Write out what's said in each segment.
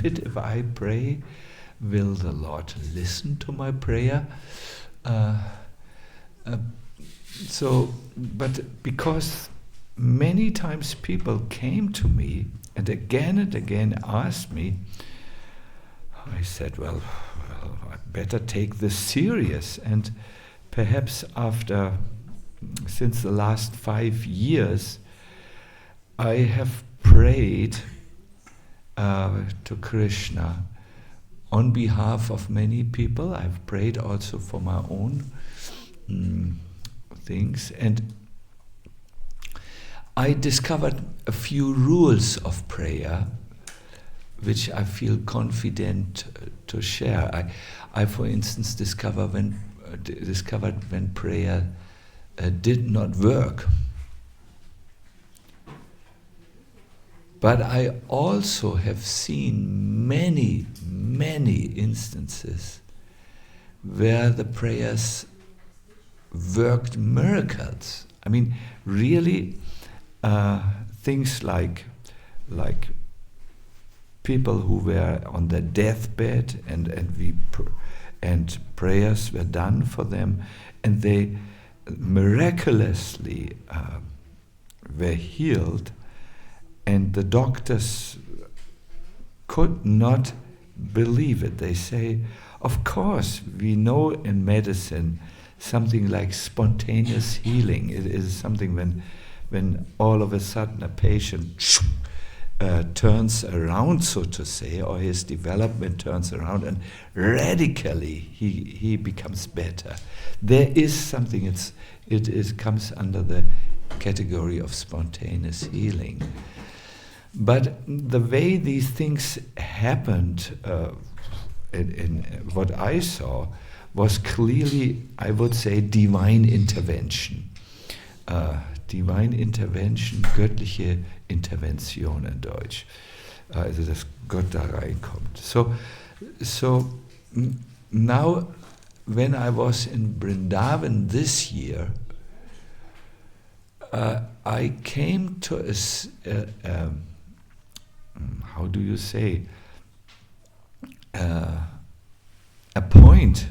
benefit if I pray? Will the Lord listen to my prayer? But because many times people came to me and again asked me, I said, well, I better take this serious. And perhaps since the last 5 years, I have prayed to Krishna on behalf of many people. I've prayed also for my own things, and I discovered a few rules of prayer which I feel confident to share. I for instance, discovered when prayer did not work. But I also have seen many instances where the prayers worked miracles. I mean, really, things like people who were on their deathbed and prayers were done for them, and they miraculously were healed, and the doctors could not believe it. They say, of course, we know in medicine something like spontaneous healing. It is something when all of a sudden a patient turns around, so to say, or his development turns around and radically he becomes better. There is something, it comes under the category of spontaneous healing. But the way these things happened in what I saw was clearly, I would say, divine intervention. Divine Intervention, göttliche Intervention in Deutsch. Also, dass Gott da reinkommt. So now, when I was in Vrindavan this year, I came to how do you say, a point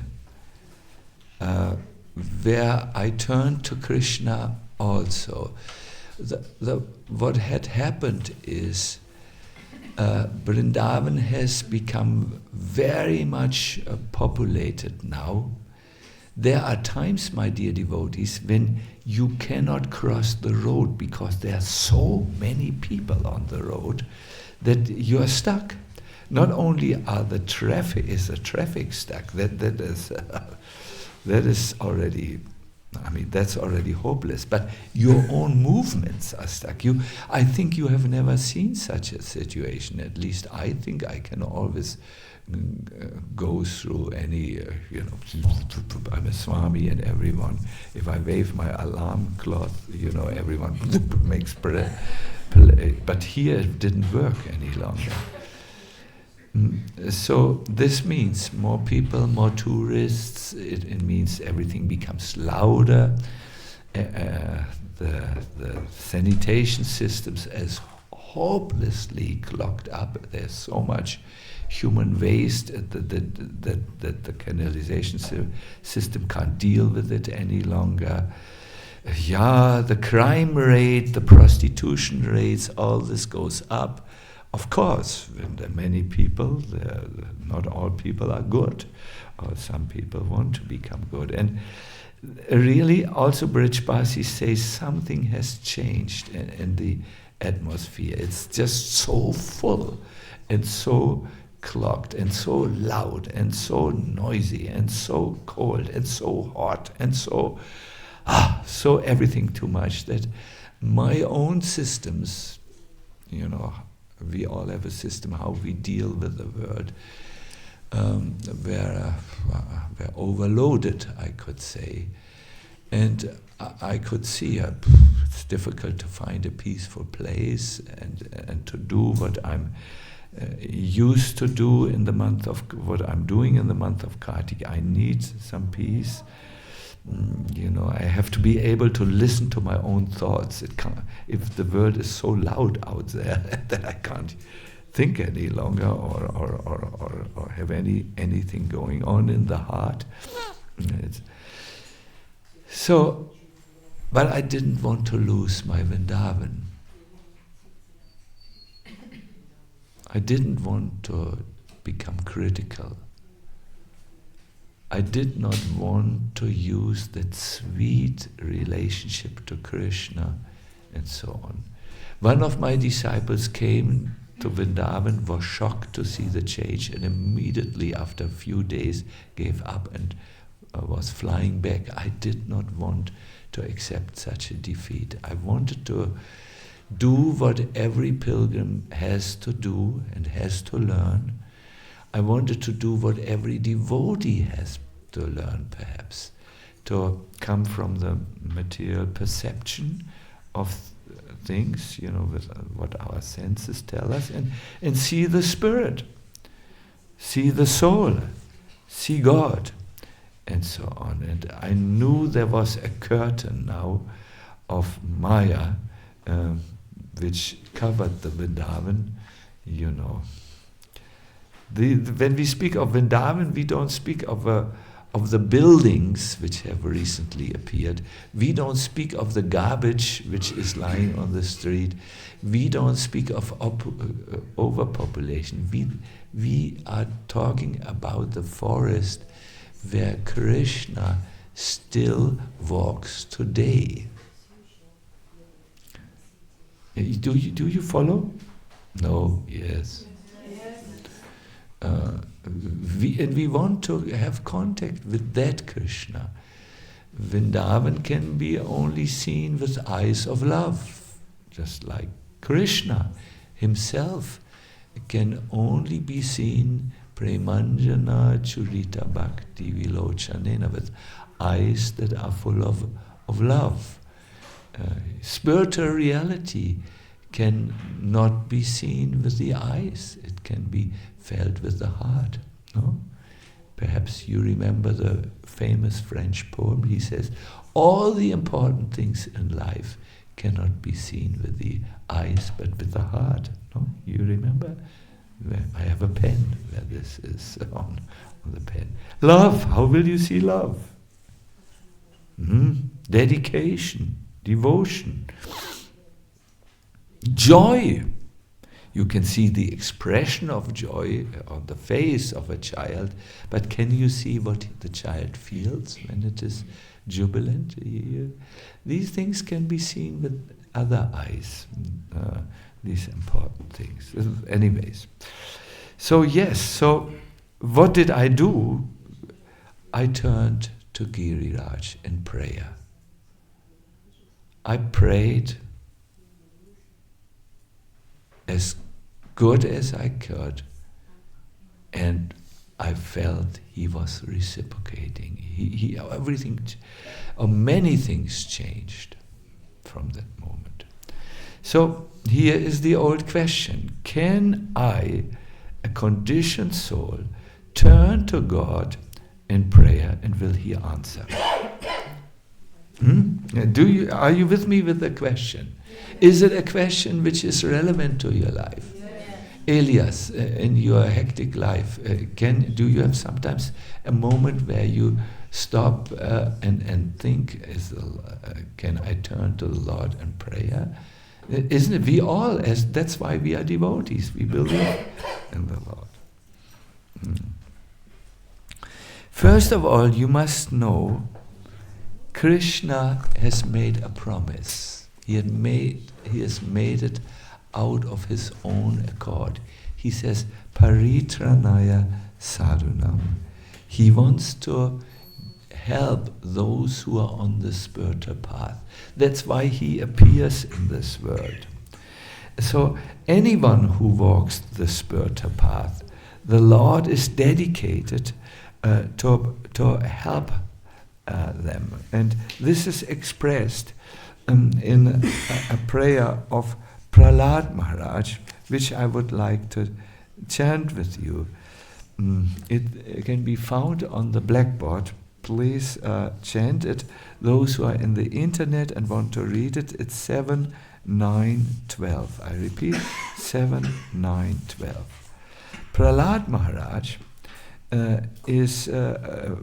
where I turned to Krishna also. What had happened is Vrindavan has become very much populated now. There are times, my dear devotees, when you cannot cross the road because there are so many people on the road that you are stuck. Not only is the traffic stuck, that is already, I mean, that's already hopeless, but your own movements are stuck. I think you have never seen such a situation. At least I think I can always go through any, I'm a Swami and everyone, if I wave my alarm cloth, everyone makes prayer. But here it didn't work any longer. So this means more people, more tourists. It means everything becomes louder. The sanitation systems is hopelessly clogged up. There's so much human waste that the canalization system can't deal with it any longer. Yeah, the crime rate, the prostitution rates, all this goes up. Of course, when there are many people, not all people are good, or some people want to become good. And really, also Brijbasi says something has changed in the atmosphere. It's just so full and so clogged and so loud and so noisy and so cold and so hot and so everything too much that my own systems, we all have a system how we deal with the world, were overloaded, I could say. And I could see it's difficult to find a peaceful place and to do what I'm used to do what I'm doing in the month of Kartik. I need some peace. I have to be able to listen to my own thoughts. If the world is so loud out there that I can't think any longer or have anything going on in the heart. So, but I didn't want to lose my Vrindavan. I didn't want to become critical. I did not want to use that sweet relationship to Krishna and so on. One of my disciples came to Vrindavan, was shocked to see the change, and immediately after a few days gave up and was flying back. I did not want to accept such a defeat. I wanted to do what every pilgrim has to do and has to learn. I wanted to do what every devotee has to learn, perhaps, to come from the material perception of things, with what our senses tell us, and see the spirit, see the soul, see God, and so on. And I knew there was a curtain now of Maya, which covered the Vrindavan, When we speak of Vrindavan, we don't speak of the buildings which have recently appeared. We don't speak of the garbage which is lying on the street. We don't speak of overpopulation. We are talking about the forest where Krishna still walks today. Do you follow? No, yes. We want to have contact with that Krishna. Vrindavan can be only seen with eyes of love, just like Krishna himself can only be seen premanjana churita bhakti vilochanena, with eyes that are full of love. Spiritual reality can not be seen with the eyes, it can be felt with the heart. No? Perhaps you remember the famous French poem. He says, all the important things in life cannot be seen with the eyes but with the heart. No? You remember? I have a pen where this is on the pen. Love, how will you see love? Dedication, devotion, joy. You can see the expression of joy on the face of a child, but can you see what the child feels when it is jubilant? These things can be seen with other eyes, these important things. Anyways, so what did I do? I turned to Giriraj in prayer. I prayed as good as I could, and I felt he was reciprocating. Many things changed from that moment. So here is the old question: can I, a conditioned soul, turn to God in prayer, and will He answer? Are you with me with the question? Is it a question which is relevant to your life? Elias, in your hectic life, do you have sometimes a moment where you stop and think, can I turn to the Lord in prayer? Isn't it? We all, that's why we are devotees. We believe in the Lord. First of all, you must know Krishna has made a promise. He has made it out of his own accord. He says, Paritranaya sadhunam. He wants to help those who are on the spiritual path. That's why he appears in this world. So anyone who walks the spiritual path, the Lord is dedicated to help them. And this is expressed in a prayer of Prahlad Maharaj, which I would like to chant with you. It can be found on the blackboard. Please chant it. Those who are in the internet and want to read it, it's 7 9, 12. I repeat, 7, 9, 12. Prahlad Maharaj is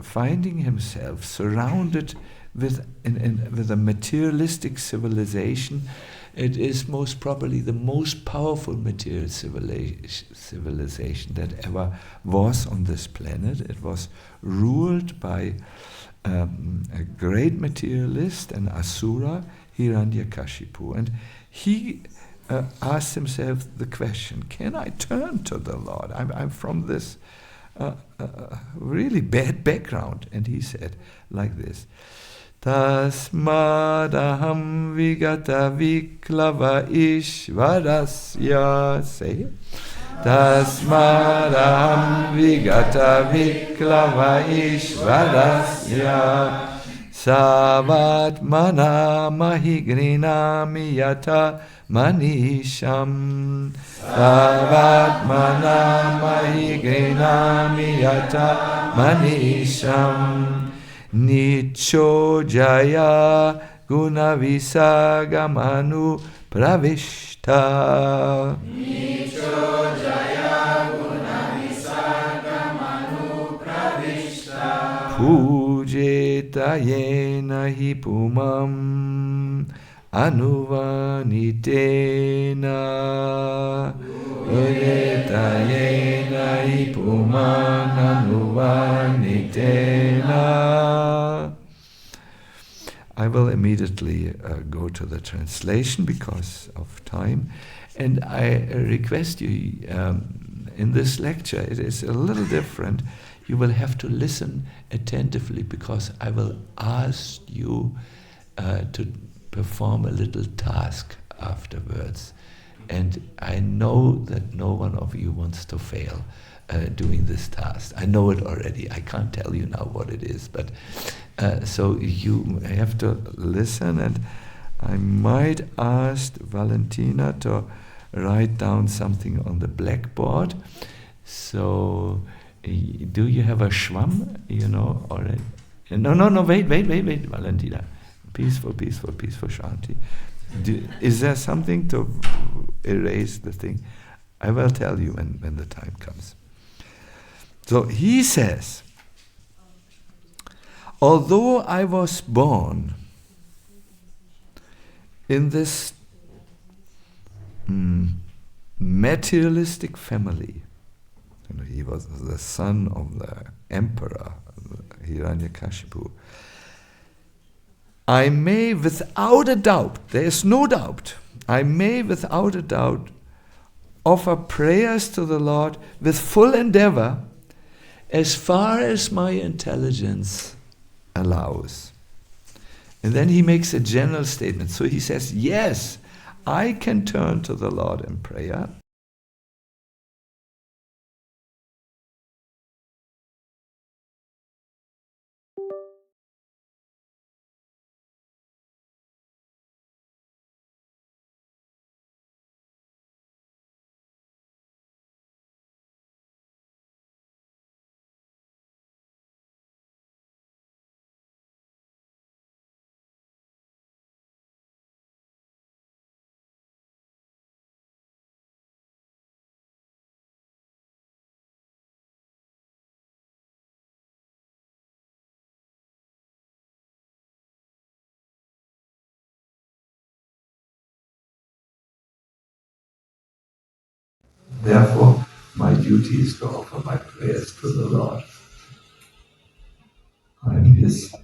finding himself surrounded with a materialistic civilization. It is most probably the most powerful material civilization that ever was on this planet. It was ruled by a great materialist, an asura, Hiranyakashipu. And he asked himself the question, can I turn to the Lord? I'm from this really bad background. And he said like this, Tasmadaham vigata viklava ishvarasya. Say it. Tasmadaham vigata viklava ishvarasya savatmana mahigrinami yata manisham. Savatmana mahigrinami yata manisham. Nicho jaya gunavisagamanu pravishta. Nicho jaya gunavisagamanu pravishta. Pujeta yena hi pumam anuvanitena. Pujeta yena hi pumam anuvanitena. I will immediately go to the translation because of time, and I request you in this lecture, it is a little different. You will have to listen attentively because I will ask you to perform a little task afterwards, and I know that no one of you wants to fail doing this task. I know it already. I can't tell you now what it is, but so you have to listen, and I might ask Valentina to write down something on the blackboard. So, do you have a schwamm, already? No, wait, Valentina. Peaceful, Shanti. Is there something to erase the thing? I will tell you when the time comes. So he says, although I was born in this materialistic family, he was the son of the emperor, Hiranyakashipu, I may without a doubt, there is no doubt, I may without a doubt offer prayers to the Lord with full endeavor as far as my intelligence allows. And then he makes a general statement. So he says, yes, I can turn to the Lord in prayer. Therefore, my duty is to offer my prayers to the Lord.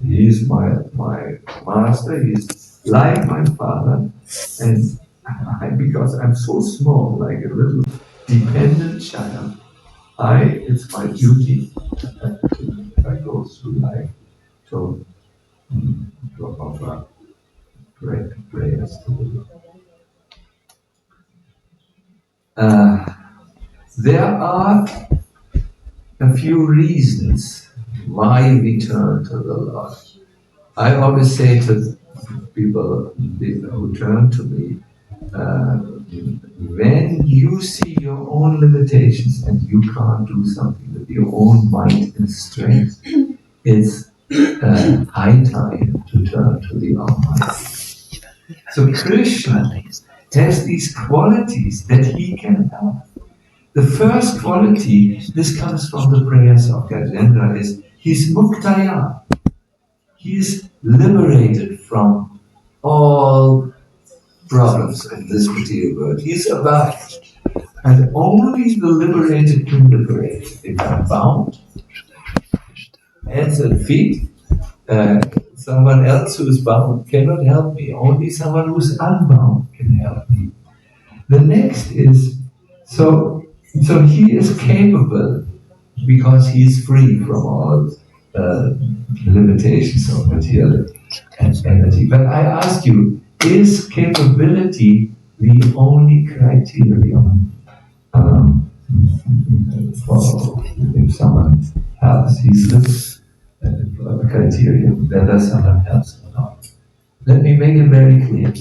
He is my master, he is like my father, and because I'm so small, like a little dependent child, it's my duty if I go through life to offer prayers to the Lord. There are a few reasons why we turn to the Lord. I always say to people who turn to me, when you see your own limitations and you can't do something with your own might and strength, it's high time to turn to the Almighty. So Krishna has these qualities that he can help. The first quality, this comes from the prayers of Gajendra, is he's muktaya. He is liberated from all problems of this material world. He's above. And only the liberated can liberate. If I'm bound, hands and feet, someone else who is bound cannot help me. Only someone who is unbound can help me. The next is, so he is capable because he is free from all limitations of material and energy. But I ask you, is capability the only criterion for if someone helps? He's this criterion whether someone helps or not. Let me make it very clear.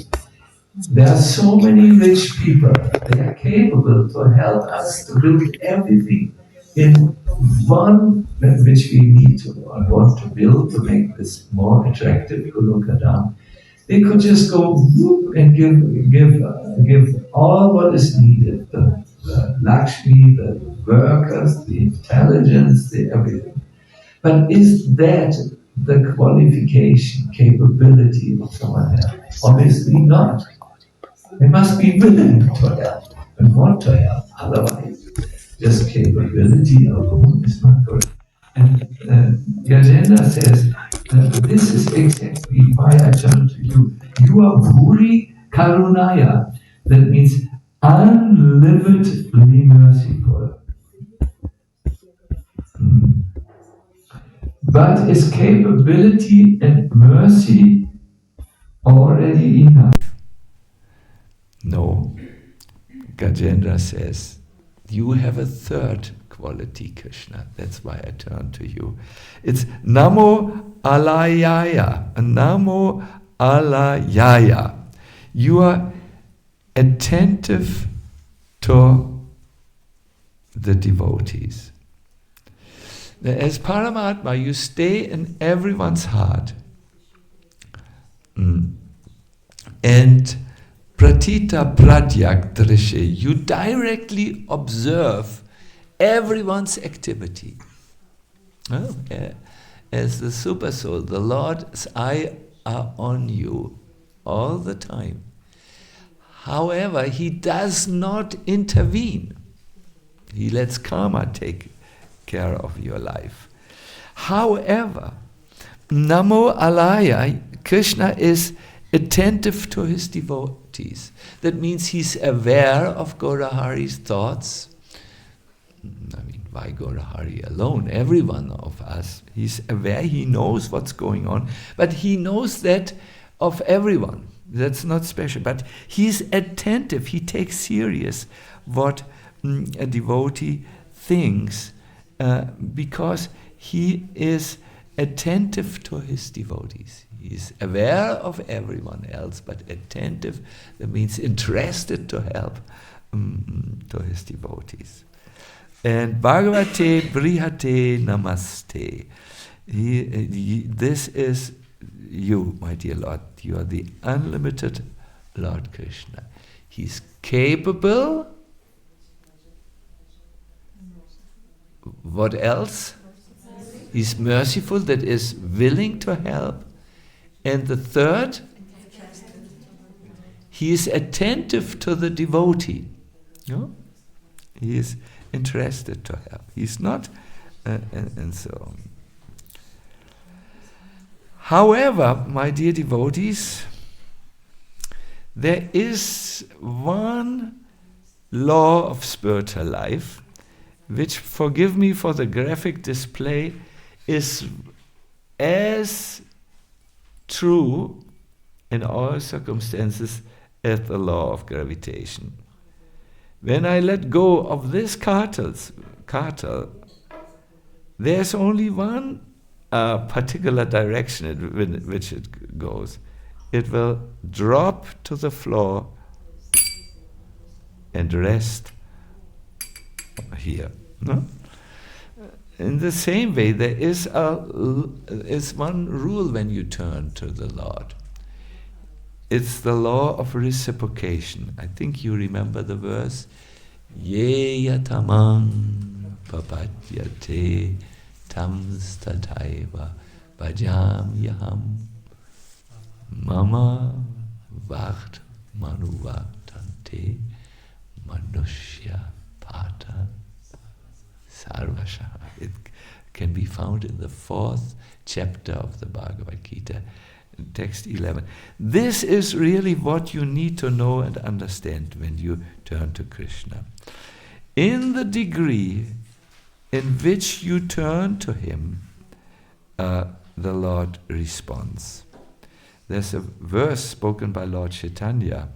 There are so many rich people, they are capable to help us to build everything in one which we need to and want to build to make this more attractive, Kulukadam. They could just go whoop and give all what is needed, the Lakshmi, the workers, the intelligence, the everything. But is that the qualification, capability of someone else? Obviously not. They must be willing to help and want to help. Otherwise, just capability alone is not good. And Gajendra says, this is exactly why I turn to you. You are Bhuri Karunaya. That means unlimitedly merciful. But is capability and mercy already enough? No. Gajendra says, you have a third quality, Krishna. That's why I turn to you. It's Namo Alayaya. Namo Alayaya. You are attentive to the devotees. As Paramatma, you stay in everyone's heart. And Pratita Pradyak Drishe, you directly observe everyone's activity. Oh, as the super soul, the Lord's eye are on you all the time. However, he does not intervene. He lets karma take care of your life. However, Namo Alaya, Krishna is attentive to his devotees. That means he's aware of Gaurahari's thoughts. I mean, why Gaurahari alone? Every one of us. He's aware, he knows what's going on, but he knows that of everyone. That's not special, but he's attentive, he takes serious what a devotee thinks because he is attentive to his devotees. He is aware of everyone else, but attentive, that means interested to help to his devotees. And Bhagavate Brihate Namaste. This is you, my dear Lord. You are the unlimited Lord Krishna. He's capable. What else? He's merciful, that is willing to help. And the third, he is attentive to the devotee. No? He is interested to help. He's not, and so on. However, my dear devotees, there is one law of spiritual life which, forgive me for the graphic display, is as true in all circumstances as the law of gravitation. When I let go of this cartel, there's only one particular direction in which it goes. It will drop to the floor and rest here. No? In the same way, there is one rule when you turn to the Lord. it's the law of reciprocation. I think you remember the verse, Ye yatamang papadyate tam stataiva bhajam yaham mama vart manuvartante manushya pata sarvasha. It can be found in the 4th chapter of the Bhagavad Gita, text 11. This is really what you need to know and understand when you turn to Krishna. In the degree in which you turn to him, the Lord responds. There's a verse spoken by Lord Chaitanya.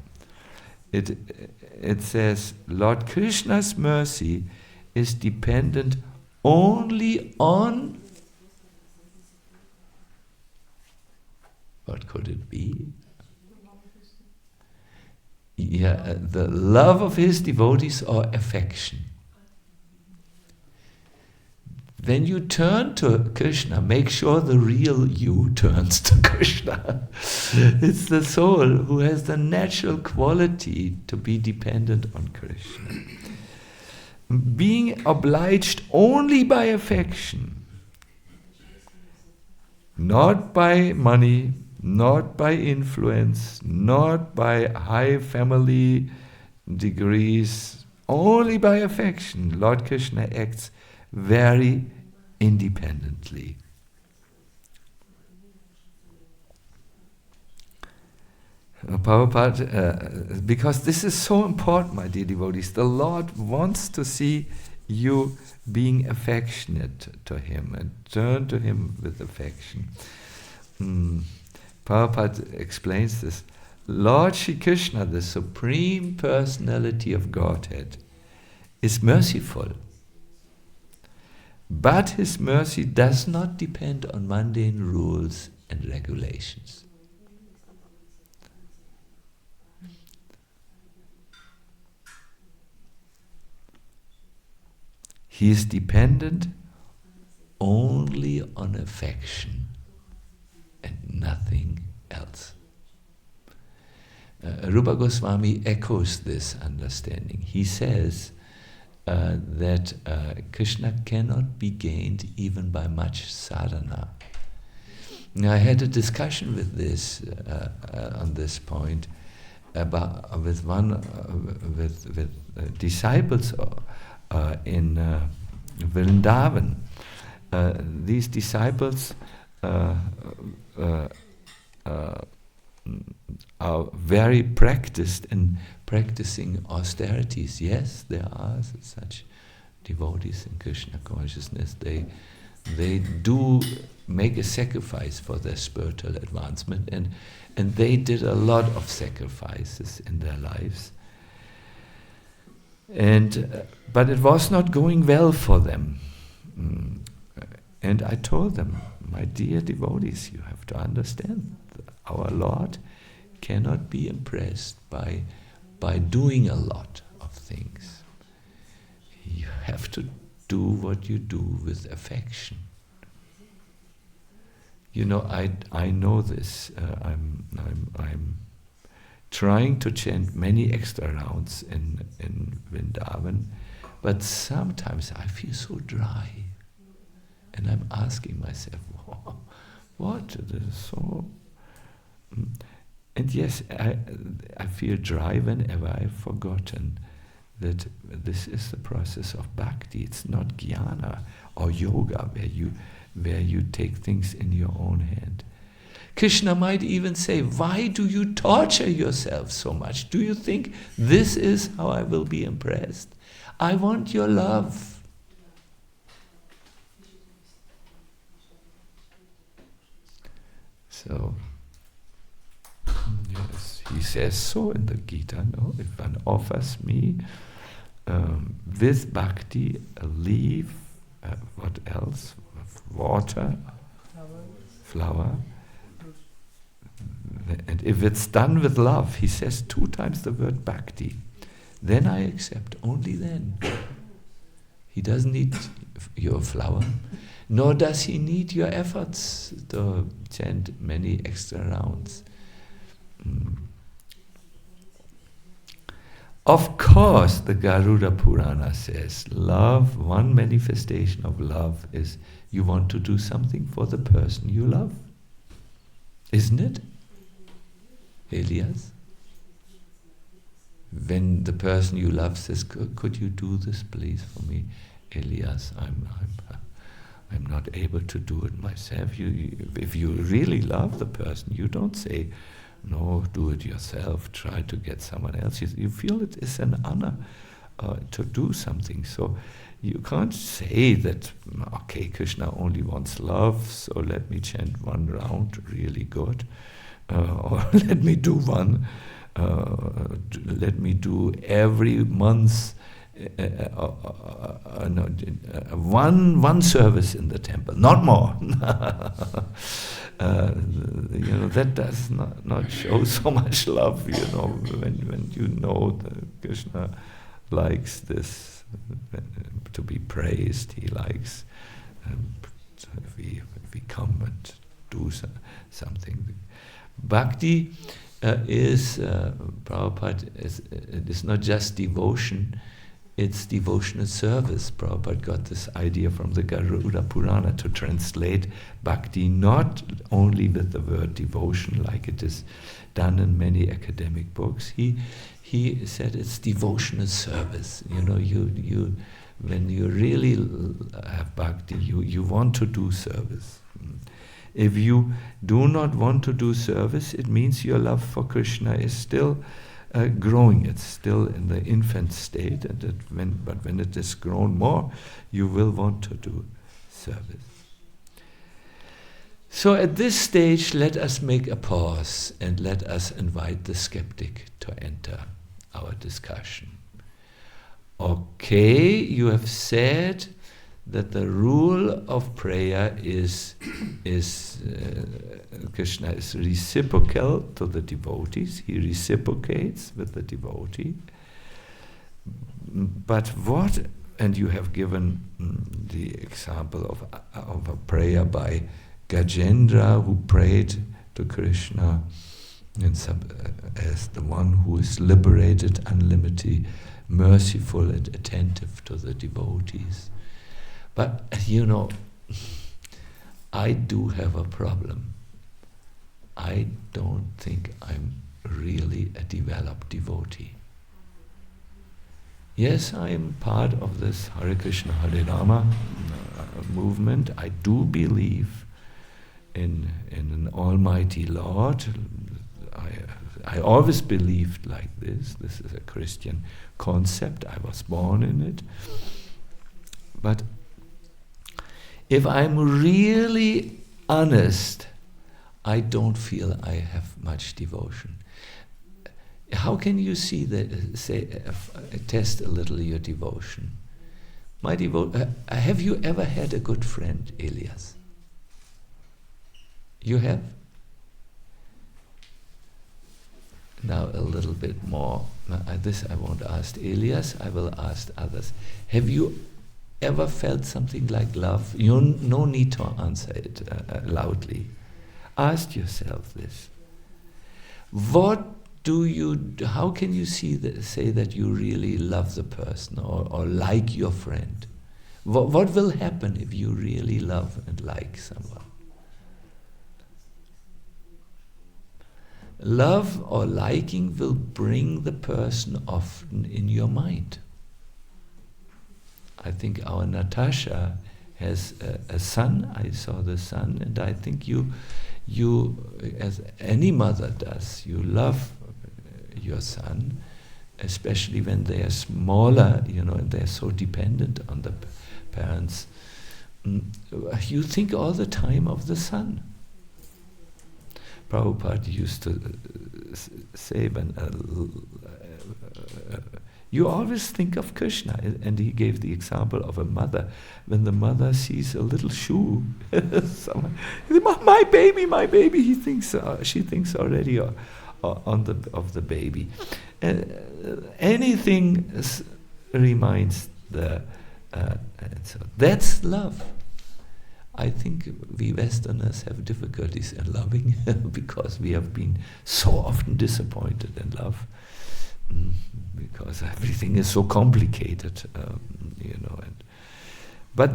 It says, Lord Krishna's mercy is dependent only on, what could it be? Yeah, the love of his devotees or affection. When you turn to Krishna, make sure the real you turns to Krishna. It's the soul who has the natural quality to be dependent on Krishna. Being obliged only by affection, not by money, not by influence, not by high family degrees, only by affection. Lord Krishna acts very independently. Prabhupada, because this is so important, my dear devotees, the Lord wants to see you being affectionate to him and turn to him with affection. Prabhupada explains this. Lord Shri Krishna, the Supreme Personality of Godhead, is merciful. But his mercy does not depend on mundane rules and regulations. He is dependent only on affection and nothing else. Rupa Goswami echoes this understanding. He says that Krishna cannot be gained even by much sadhana. Now, I had a discussion with this on this point with disciples in Vrindavan. These disciples are very practiced in practicing austerities. Yes, there are such devotees in Krishna consciousness. They do make a sacrifice for their spiritual advancement, and they did a lot of sacrifices in their lives. But it was not going well for them. And I told them, my dear devotees, you have to understand, our Lord cannot be impressed by doing a lot of things. You have to do what you do with affection. You know, I know this. I'm trying to chant many extra rounds in Vrindavan, but sometimes I feel so dry, and I'm asking myself, what? It is so. And yes, I feel dry whenever I've forgotten that this is the process of bhakti. It's not jnana or yoga where you take things in your own hand. Krishna might even say, why do you torture yourself so much? Do you think this is how I will be impressed? I want your love. So, yes, he says so in the Gita, no? If one offers me with bhakti a leaf, what else? Water, flower. And if it's done with love, he says 2 times the word bhakti, then I accept, only then. He doesn't need your flower, nor does he need your efforts to chant many extra rounds. Of course, the Garuda Purana says love, one manifestation of love is you want to do something for the person you love. Isn't it, Elias? When the person you love says, could you do this please for me? Elias, I'm not able to do it myself. If you really love the person, you don't say, no, do it yourself, try to get someone else. You feel it is an honor to do something. So you can't say that, okay, Krishna only wants love, so let me chant one round really good. Or let me do every month one service in the temple, not more. That does not show so much love. When you know that Krishna likes this to be praised, he likes if we come and do something. Bhakti is Prabhupada. It is not just devotion. It's devotional service. Prabhupada got this idea from the Garuda Purana to translate bhakti not only with the word devotion like it is done in many academic books. He said it's devotional service. You when you really have bhakti, you want to do service. If you do not want to do service, it means your love for Krishna is still growing. It's still in the infant state, but when it is grown more, you will want to do service. So at this stage, let us make a pause and let us invite the skeptic to enter our discussion. Okay, you have said that the rule of prayer is Krishna is reciprocal to the devotees. He reciprocates with the devotee. But what? And you have given the example of a prayer by Gajendra, who prayed to Krishna as the one who is liberated, unlimited, merciful and attentive to the devotees. But I do have a problem. I don't think I'm really a developed devotee. Yes, I am part of this Hare Krishna, Hare Rama movement. I do believe in an Almighty Lord. I always believed like this. This is a Christian concept. I was born in it. But if I'm really honest, I don't feel I have much devotion. How can you see that? Test a little your devotion. Have you ever had a good friend, Elias? You have? Now a little bit more. This I won't ask Elias. I will ask others. Have you ever felt something like love? No need to answer it loudly. Ask yourself this. How can you say that you really love the person or like your friend? What will happen if you really love and like someone? Love or liking will bring the person often in your mind. I think our Natasha has a son. I saw the son, and I think you, as any mother does, you love your son, especially when they are smaller, and they are so dependent on the parents. You think all the time of the son. Prabhupada used to say, you always think of Krishna, and he gave the example of a mother. When the mother sees a little shoe, my baby, she thinks already of the baby. Anything reminds so that's love. I think we Westerners have difficulties in loving because we have been so often disappointed in love. because everything is so complicated, but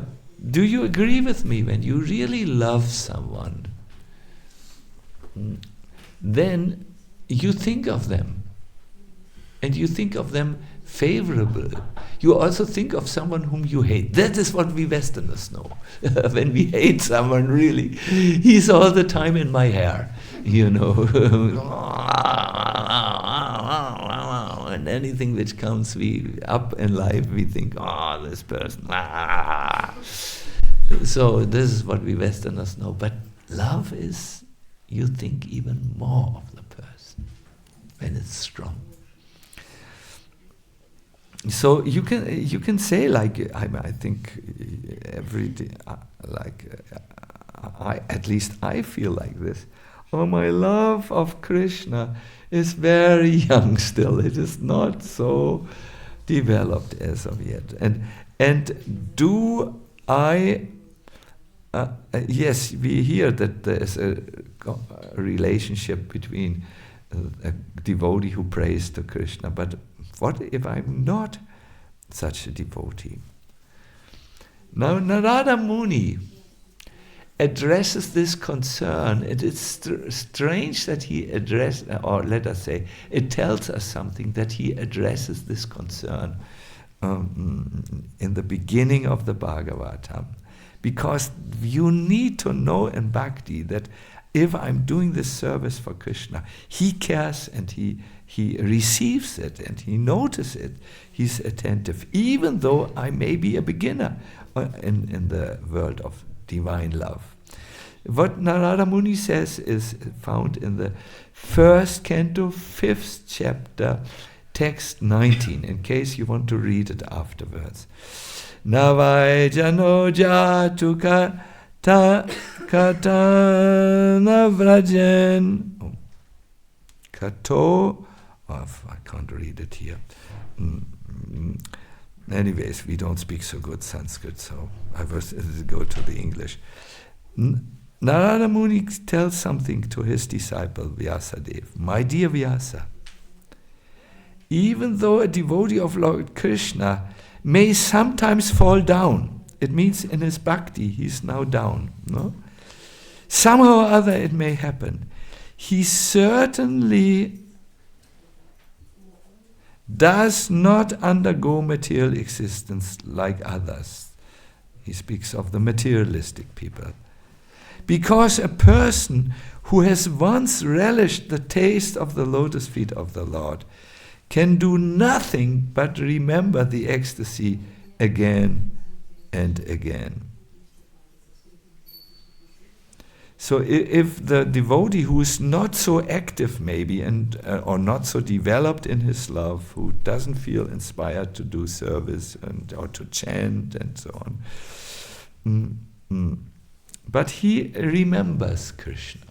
do you agree with me? When you really love someone, then you think of them, and you think of them favorable. You also think of someone whom you hate. That is what we Westerners know. When we hate someone, really, he's all the time in my hair, and anything which comes up in life, we think, this person. So this is what we Westerners know. But love is, you think even more of the person when it's strong. So you can say, like, I think every day, at least I feel like this. Oh, my love of Krishna is very young still. It is not so developed as of yet. And do I? Yes, we hear that there is a relationship between a devotee who prays to Krishna, but what if I'm not such a devotee? Now Narada Muni addresses this concern. It is strange that he addresses, or let us say, it tells us something that he addresses this concern in the beginning of the Bhagavatam. Because you need to know in Bhakti that if I'm doing this service for Krishna, he cares and he receives it and he notices it. He's attentive, even though I may be a beginner in the world of divine love. What Narada Muni says is found in the 1st canto, 5th chapter, text 19, in case you want to read it afterwards. Navai jano jatu katana vrajan kato. I can't read it here. Anyways, we don't speak so good Sanskrit, so I will go to the English. Narada Muni tells something to his disciple Vyasadeva. My dear Vyasa, even though a devotee of Lord Krishna may sometimes fall down, it means in his bhakti he's now down, no? Somehow or other it may happen. He certainly does not undergo material existence like others. He speaks of the materialistic people. Because a person who has once relished the taste of the lotus feet of the Lord can do nothing but remember the ecstasy again and again. So if the devotee who is not so active maybe or not so developed in his love, who doesn't feel inspired to do service or to chant and so on, but he remembers Krishna.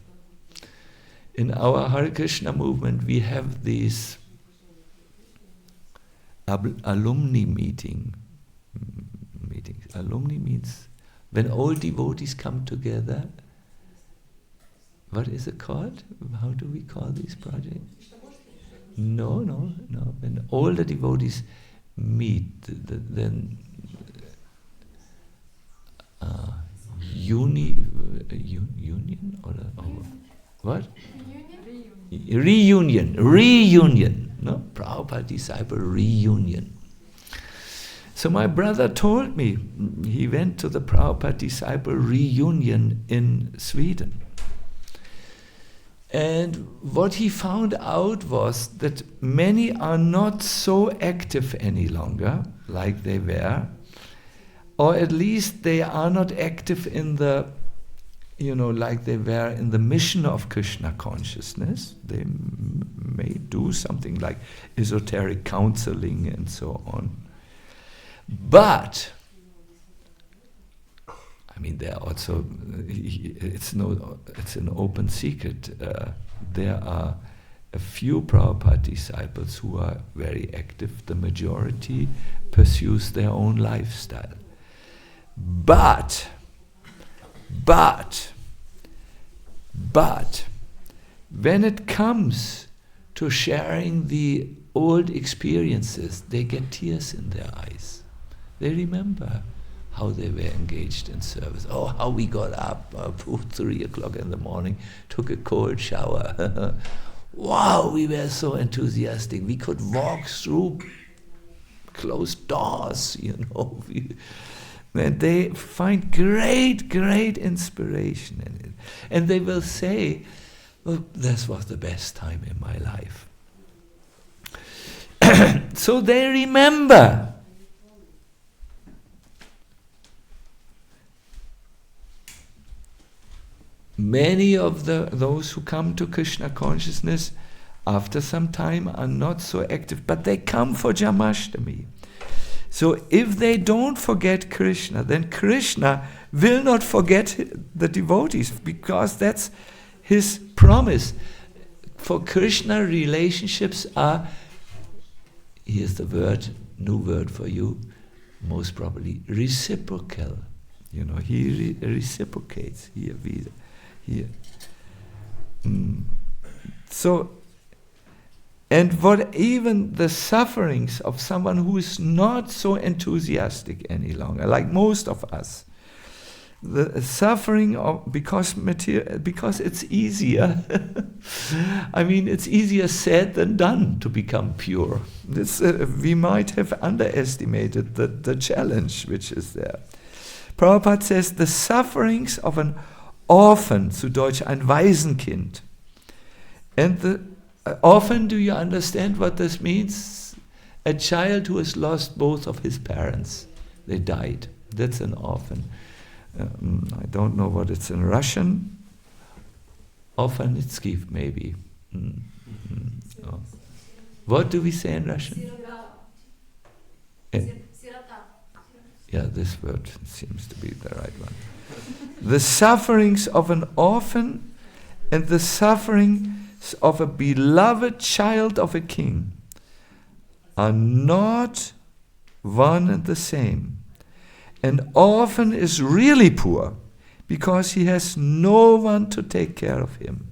In our Hare Krishna movement we have these alumni meetings. Alumni means when all devotees come together. What is it called? How do we call these projects? No. When all the devotees meet, then union or what? Reunion. No, Prabhupada disciple reunion. So my brother told me he went to the Prabhupada disciple reunion in Sweden. And what he found out was that many are not so active any longer, like they were, or at least they are not active in the, like they were in the mission of Krishna consciousness. They may do something like esoteric counseling and so on. But there are also, it's an open secret. There are a few Prabhupada disciples who are very active. The majority pursues their own lifestyle. But, when it comes to sharing the old experiences, they get tears in their eyes. They remember how they were engaged in service. Oh, how we got up 3 o'clock in the morning, took a cold shower. Wow, we were so enthusiastic. We could walk through closed doors, And they find great, great inspiration in it. And they will say, oh, this was the best time in my life. So they remember. Many of those who come to Krishna consciousness after some time are not so active, but they come for Jamashtami. So if they don't forget Krishna, then Krishna will not forget the devotees, because that's his promise. For Krishna, relationships are, here's the word, new word for you, most probably, reciprocal. He reciprocates here. So, and what even the sufferings of someone who is not so enthusiastic any longer, like most of us, the suffering of because it's easier. I mean, it's easier said than done to become pure. We might have underestimated the challenge which is there. Prabhupada says the sufferings of an orphan, zu Deutsch ein Waisenkind, and the orphan, do you understand what this means? A child who has lost both of his parents. They died. That's an orphan. I don't know what it's in Russian. Orphanitsky, maybe. Oh. What do we say in Russian? Yeah, this word seems to be the right one. The sufferings of an orphan and the suffering of a beloved child of a king are not one and the same. An orphan is really poor because he has no one to take care of him.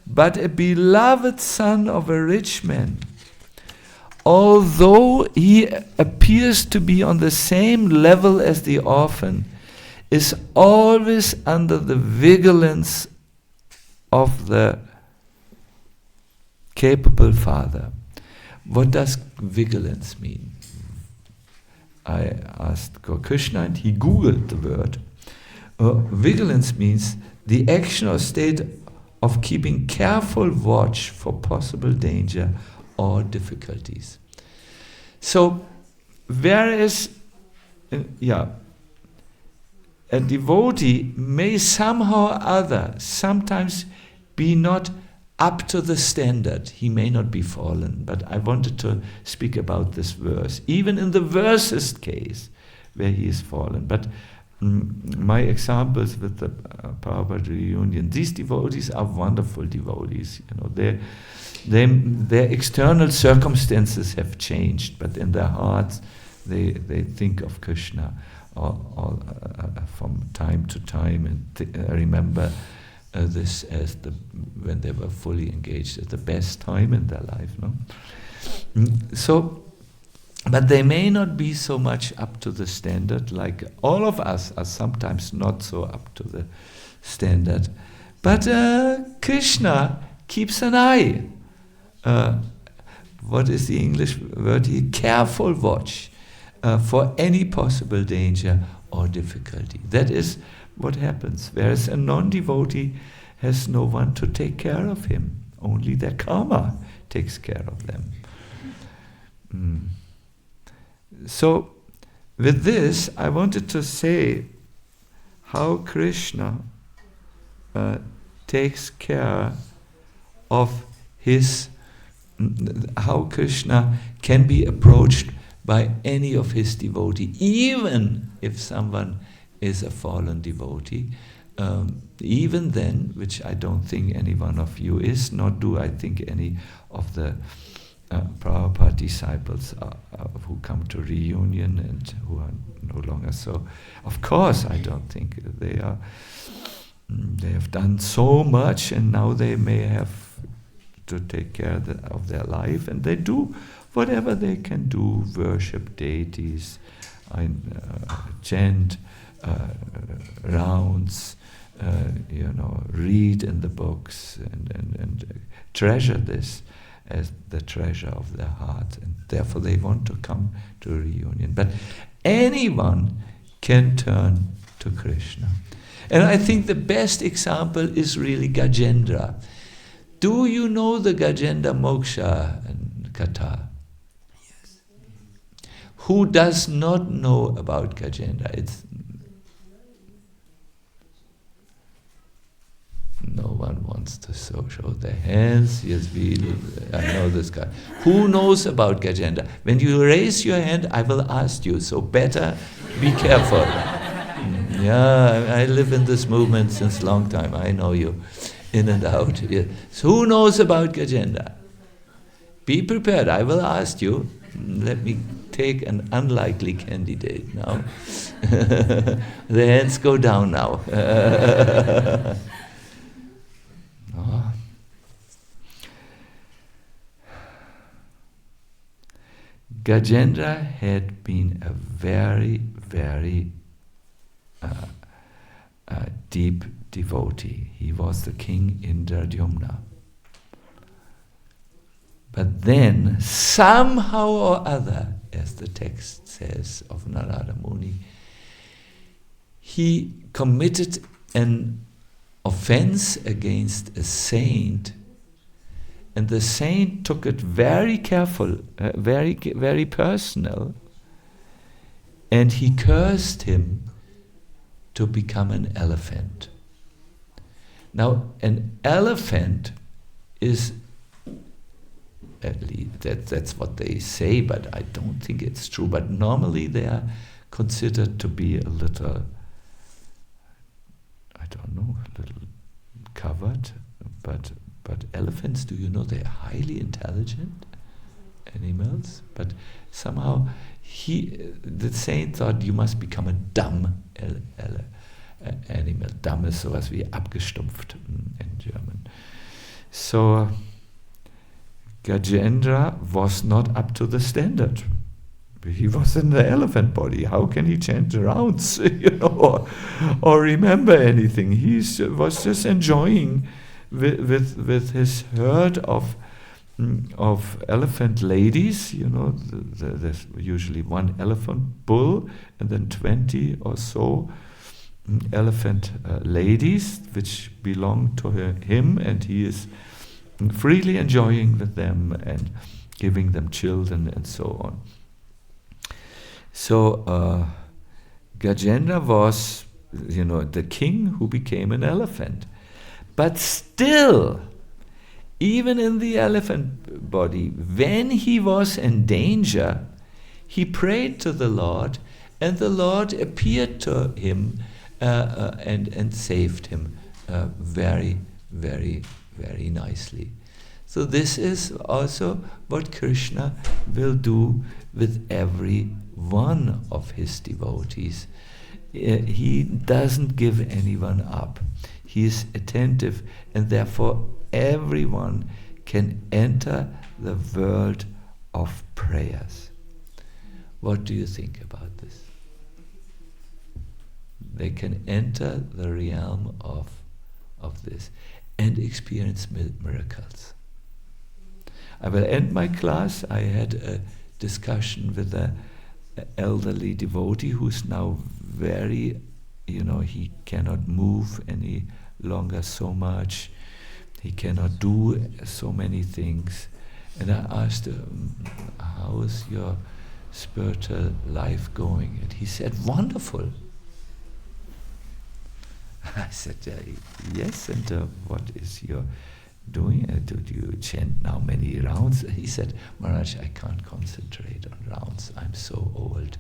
But a beloved son of a rich man, although he appears to be on the same level as the orphan, is always under the vigilance of the capable father. What does vigilance mean? I asked Krishna and he googled the word. Vigilance means the action or state of keeping careful watch for possible danger or difficulties. So, whereas, a devotee may somehow or other sometimes be not up to the standard. He may not be fallen, but I wanted to speak about this verse, even in the worstest case where he is fallen. But my examples with the Prabhupada reunion, these devotees are wonderful devotees. Their external circumstances have changed, but in their hearts they think of Krishna from time to time and remember this as when they were fully engaged at the best time in their life. No? So, but they may not be so much up to the standard, like all of us are sometimes not so up to the standard. But Krishna keeps an eye. What is the English word here? Careful watch for any possible danger or difficulty. That is what happens. Whereas a non-devotee has no one to take care of him. Only their karma takes care of them. So, with this, I wanted to say how Krishna takes care of how Krishna can be approached by any of his devotee, even if someone is a fallen devotee. Even then, which I don't think any one of you is, nor do I think any of the Prabhupada disciples who come to reunion and who are no longer so. Of course, I don't think they have done so much, and now they may have to take care of their life, and they do whatever they can do, worship deities, chant rounds, read in the books, and treasure this as the treasure of their heart, and therefore they want to come to a reunion. But anyone can turn to Krishna. And I think the best example is really Gajendra. Do you know the Gajendra Moksha Katha? Yes. Who does not know about Gajendra? No one wants to show their hands. Yes, I know this guy. Who knows about Gajendra? When you raise your hand, I will ask you, so better be careful. Yeah, I live in this movement since a long time. I know you in and out. Yeah. So who knows about Gajendra? Be prepared. I will ask you. Let me take an unlikely candidate now. The hands go down now. Oh. Gajendra had been a very, very deep devotee. He was the king Indradyumna. But then, somehow or other, as the text says of Narada Muni, he committed an offense against a saint, and the saint took it very careful, very, very personal, and he cursed him to become an elephant. Now, an elephant is, at least that's what they say, but I don't think it's true. But normally they are considered to be a little, I don't know, a little covered. But elephants, do you know, they are highly intelligent animals. But somehow the saint thought you must become a dumb animal. Dumb is sowas wie abgestumpft in German. So Gajendra was not up to the standard. He was in the elephant body. How can he chant rounds, or remember anything? He was just enjoying with his herd of elephant ladies. There's usually one elephant bull and then 20 or so elephant ladies, which belong to him, and he is freely enjoying with them and giving them children and so on. So Gajendra was, the king who became an elephant. But still, even in the elephant body, when he was in danger, he prayed to the Lord, and the Lord appeared to him and saved him very, very, very nicely. So this is also what Krishna will do with every one of his devotees. He doesn't give anyone up. He is attentive, and therefore everyone can enter the world of prayers. What do you think about this? They can enter the realm of this and experience miracles. I will end my class. I had a discussion with an elderly devotee who's now very, he cannot move any longer so much. He cannot do so many things. And I asked him, how is your spiritual life going? And he said, wonderful. I said, yes, and what is your doing? Do you chant now many rounds? He said, Maharaj, I can't concentrate on rounds. I'm so old.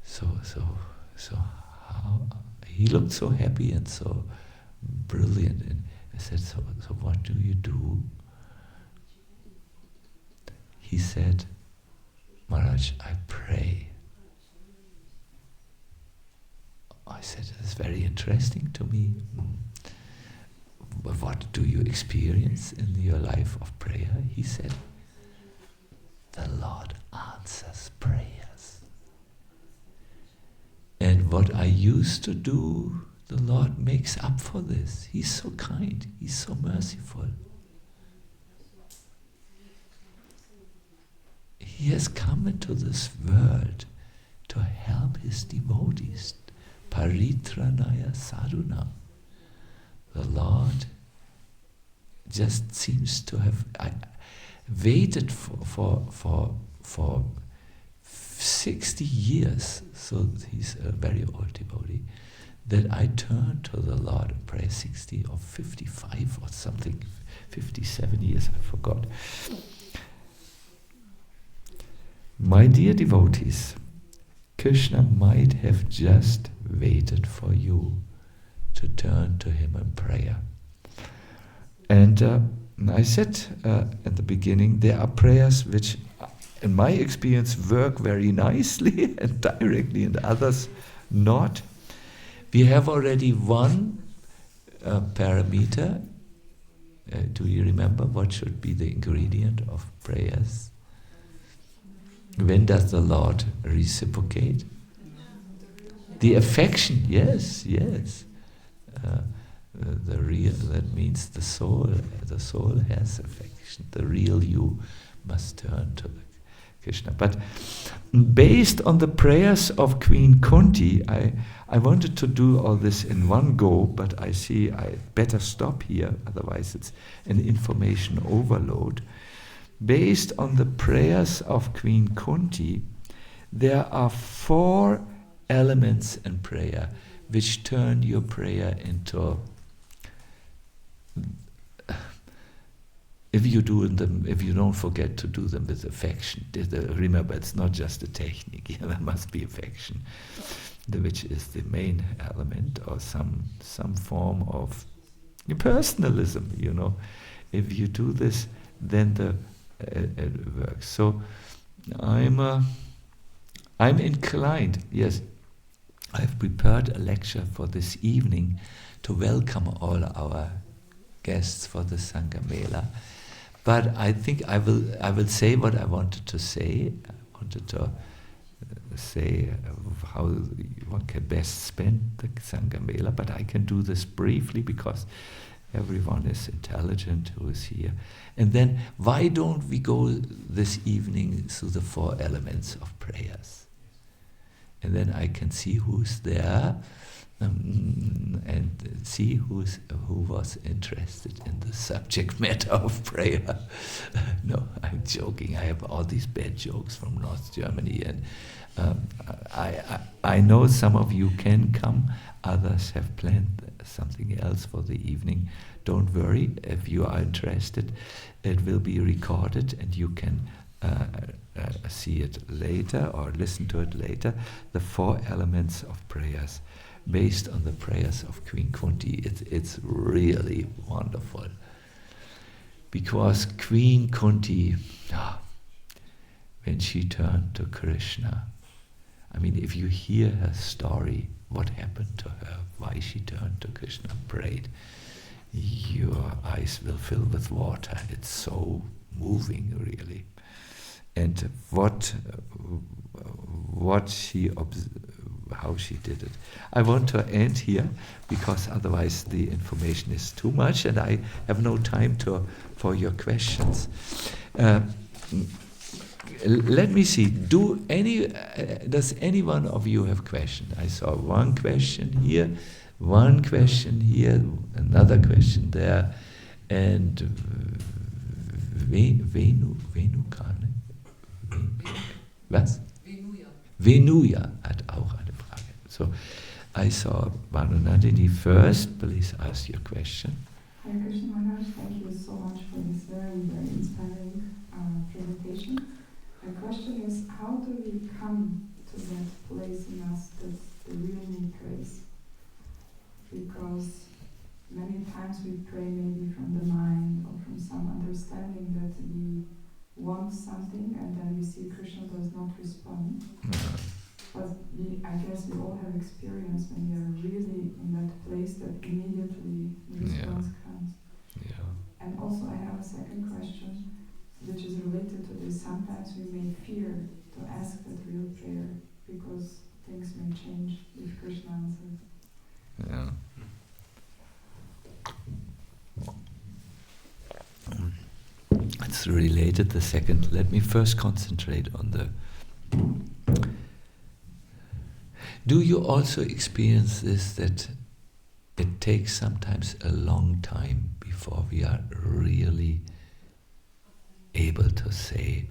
So how? He looked so happy and so brilliant. And I said, so what do you do? He said, Maharaj, I pray. I said, that's very interesting to me. But what do you experience in your life of prayer? He said, the Lord answers prayers. And what I used to do, the Lord makes up for this. He's so kind, He's so merciful. He has come into this world to help His devotees. Paritranaya sadhunam. The Lord just seems to have waited for 60 years, so he's a very old devotee, that I turn to the Lord and pray 60 or 55 or something, 57 years, I forgot. My dear devotees, Krishna might have just waited for you to turn to Him in prayer. And I said at the beginning, there are prayers which, in my experience, work very nicely and directly, and others not. We have already one parameter. Do you remember what should be the ingredient of prayers? When does the Lord reciprocate? The affection, yes. The real, that means the soul. The soul has affection. The real you must turn to Krishna. But based on the prayers of Queen Kunti, I wanted to do all this in one go, but I see I better stop here, otherwise it's an information overload. Based on the prayers of Queen Kunti, there are 4 elements in prayer which turn your prayer into, if you don't forget to do them with affection. Remember, it's not just a technique, there must be affection, which is the main element, or some form of personalism, If you do this, then it works. So I'm inclined, yes, I've prepared a lecture for this evening to welcome all our guests for the Sanga Mela. But I think I will say what I wanted to say. I wanted to say how one can best spend the Sanga Mela, but I can do this briefly because everyone is intelligent who is here. And then why don't we go this evening through the 4 elements of prayers? And then I can see who's there and see who was interested in the subject matter of prayer. No, I'm joking. I have all these bad jokes from North Germany, and I know some of you can come. Others have planned something else for the evening. Don't worry, if you are interested, it will be recorded and you can see it later or listen to it later. The 4 elements of prayers based on the prayers of Queen Kunti. It's really wonderful. Because Queen Kunti, when she turned to Krishna, I mean, if you hear her story, what happened to her, why she turned to Krishna and prayed, your eyes will fill with water. It's so moving, really. And how she did it. I want to end here because otherwise the information is too much and I have no time for your questions. Let me see. Does any one of you have questions? I saw one question here, another question there, and Venukane. Was? Venuja hat auch eine Frage. So, I saw Vanunandini first. Please ask your question. Hare Krishna Maharaj, thank you so much for this very, very inspiring presentation. My question is, how do we come to that place in us that the real me prays? Because many times we pray maybe from the mind or from some understanding that we want something and then we see Krishna does not respond. But I guess we all have experience when we are really in that place that immediately the response comes. second question, which is related to this. Sometimes we may fear to ask that real prayer because things may change if Krishna answers. Yeah. It's related, the second. Let me first concentrate on the... Do you also experience this, that it takes sometimes a long time before we are really able to say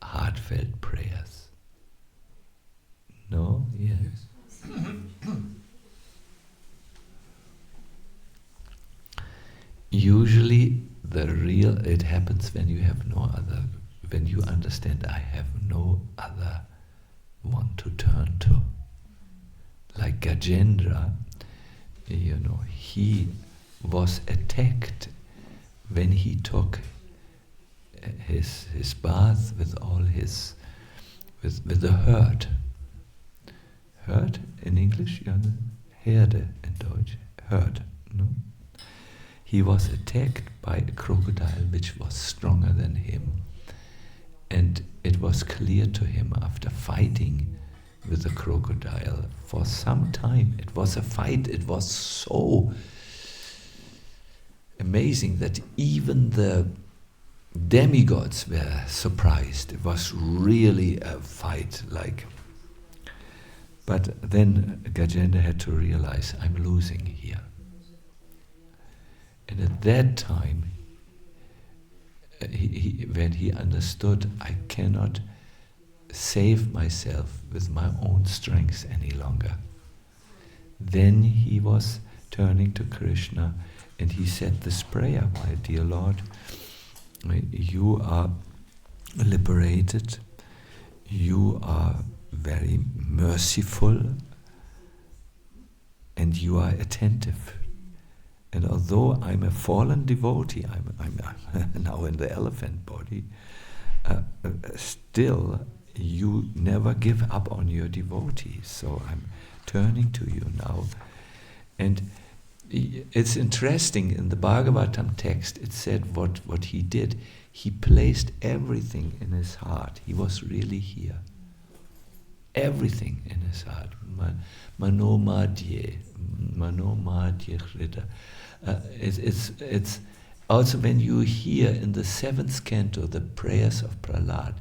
heartfelt prayers? No? Yes. Usually it happens when you have no other, when you understand I have no other one to turn to. Like Gajendra, he was attacked when he took his bath with all his, with the herd. Herd in English? Ja, Herde in Deutsch. Herd, no? He was attacked by a crocodile which was stronger than him. And it was clear to him after fighting with the crocodile for some time. It was a fight, it was so amazing that even the demigods were surprised. It was really a fight, but then Gajendra had to realize, I'm losing here. And at that time, when he understood, I cannot save myself with my own strength any longer, then he was turning to Krishna and he said this prayer, my dear Lord, you are liberated, you are very merciful, and you are attentive. And although I'm a fallen devotee, I'm now in the elephant body, still you never give up on your devotees. So I'm turning to you now. And it's interesting, in the Bhagavatam text, it said what he did. He placed everything in his heart. He was really here. Everything in his heart. Mano madhye hrida. It's also when you hear in the 7th canto the prayers of Prahlad,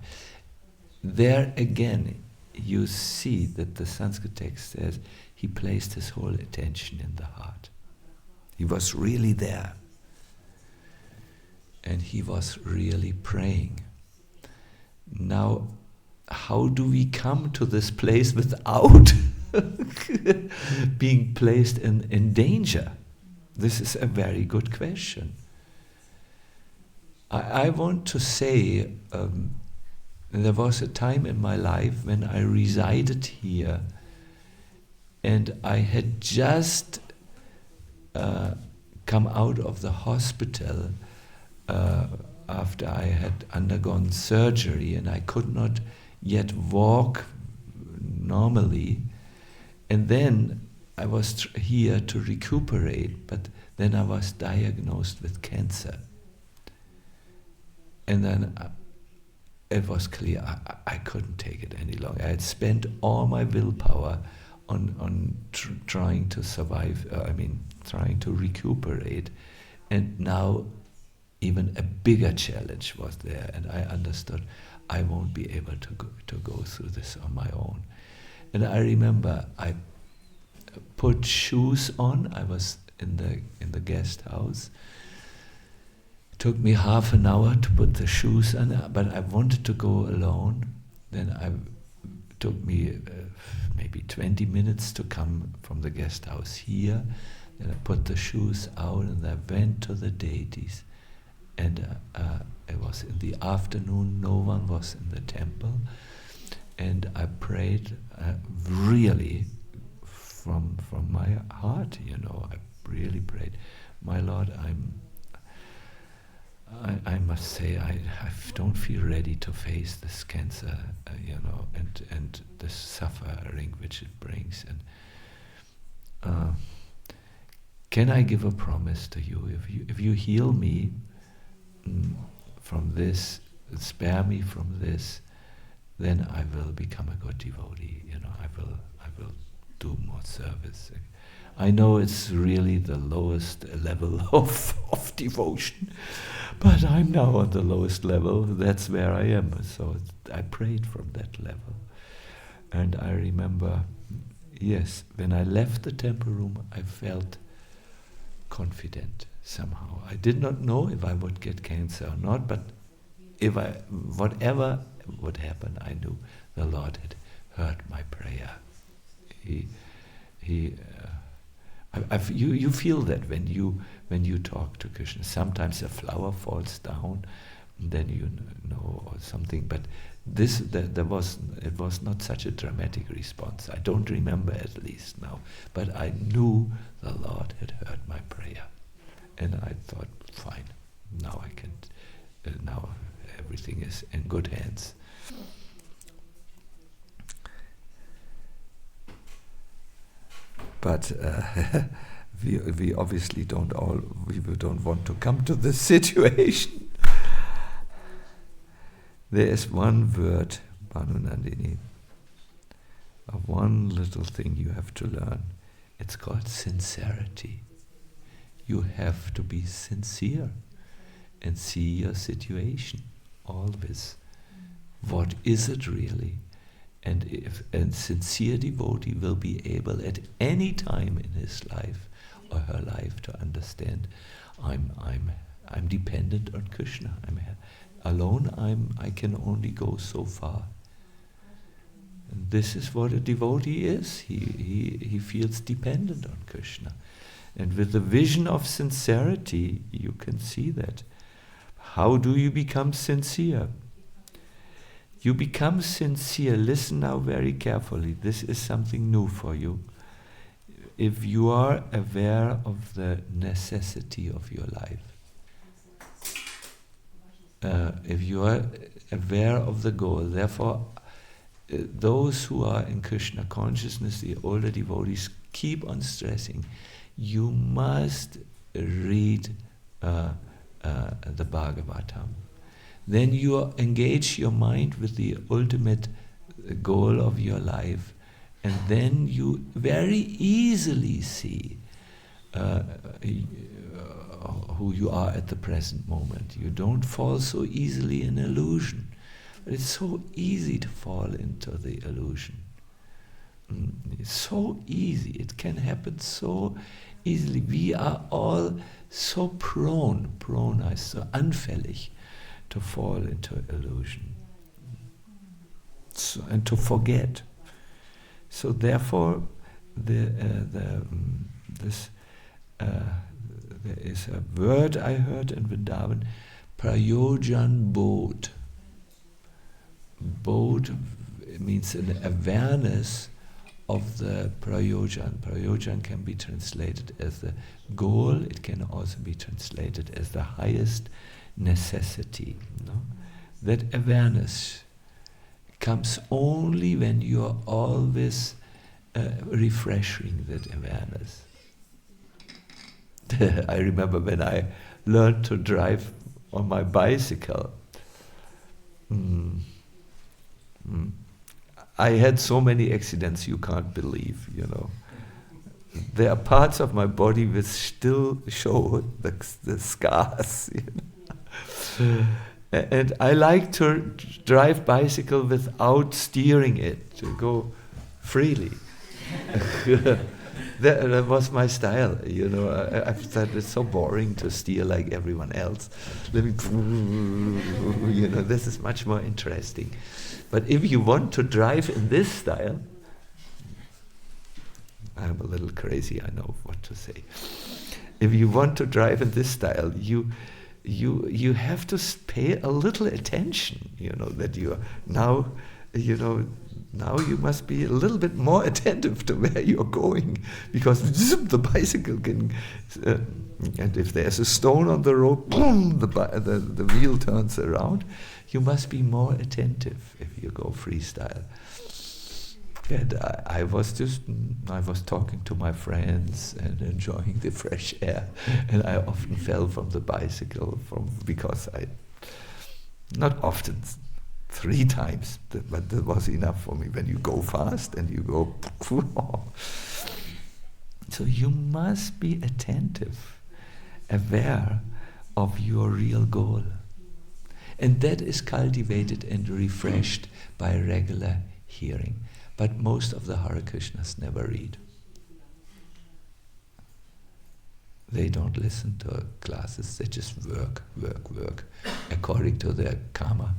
there again you see that the Sanskrit text says he placed his whole attention in the heart. He was really there. And he was really praying. Now, how do we come to this place without being placed in danger? This is a very good question. I want to say, there was a time in my life when I resided here and I had just come out of the hospital after I had undergone surgery, and I could not yet walk normally. And then I was here to recuperate, but then I was diagnosed with cancer. And then it was clear I couldn't take it any longer. I had spent all my willpower on trying to survive, trying to recuperate. And now even a bigger challenge was there, and I understood I won't be able to go through this on my own. And I remember I put shoes on. I was in the guest house. It took me half an hour to put the shoes on, but I wanted to go alone. Then it took me maybe 20 minutes to come from the guest house here. Then I put the shoes out and I went to the deities. And it was in the afternoon, no one was in the temple. And I prayed really from my heart, I really prayed. My Lord, I must say I don't feel ready to face this cancer, and the suffering which it brings. And can I give a promise to you? If you heal me, from this, spare me from this, then I will become a good devotee. I will do more service. I know it's really the lowest level of devotion, but I'm now on the lowest level. That's where I am. So I prayed from that level. And I remember, yes, when I left the temple room, I felt confident somehow. I did not know if I would get cancer or not, but whatever would happen, I knew the Lord had heard my prayer. You feel that when you talk to Krishna. Sometimes a flower falls down, and then you know, or something. But it was not such a dramatic response. I don't remember, at least now. But I knew the Lord had heard my prayer, and I thought, fine, now I can. Now everything is in good hands. But we obviously don't want to come to this situation. There is one word, Bhanu Nandini, one little thing you have to learn. It's called sincerity. You have to be sincere and see your situation always. What is it really? And if a sincere devotee will be able at any time in his life or her life to understand, I'm dependent on Krishna. I can only go so far. And this is what a devotee is. He feels dependent on Krishna. And with the vision of sincerity, you can see that. How do you become sincere? You become sincere. Listen now very carefully. This is something new for you. If you are aware of the necessity of your life, if you are aware of the goal, therefore, those who are in Krishna consciousness, the older devotees, keep on stressing, you must read the Bhagavatam. Then you engage your mind with the ultimate goal of your life, and then you very easily see who you are at the present moment. You don't fall so easily in illusion. But it's so easy to fall into the illusion. It's so easy. It can happen so easily. We are all so prone, so anfällig, to fall into illusion, and to forget. So therefore, there is a word I heard in Vrindavan, prayojan bodh. Bodh means an awareness of the prayojan. Prayojan can be translated as the goal. It can also be translated as the highest necessity. No? That awareness comes only when you are always refreshing that awareness. I remember when I learned to drive on my bicycle, I had so many accidents you can't believe, There are parts of my body which still show the scars, And I like to drive bicycle without steering it, to go freely. That was my style, I thought it's so boring to steer like everyone else. Let me, this is much more interesting. But if you want to drive in this style, I'm a little crazy, I know what to say. If you want to drive in this style, you have to pay a little attention, that you are now, now you must be a little bit more attentive to where you're going, because the bicycle can, and if there's a stone on the road, boom, the wheel turns around. You must be more attentive if you go freestyle. And I was talking to my friends and enjoying the fresh air, and I often fell from the bicycle because not often, 3 times, but that was enough for me. When you go fast and you go, so you must be attentive, aware of your real goal, and that is cultivated and refreshed by regular hearing. But most of the Hare Krishnas never read. They don't listen to classes, they just work, according to their karma,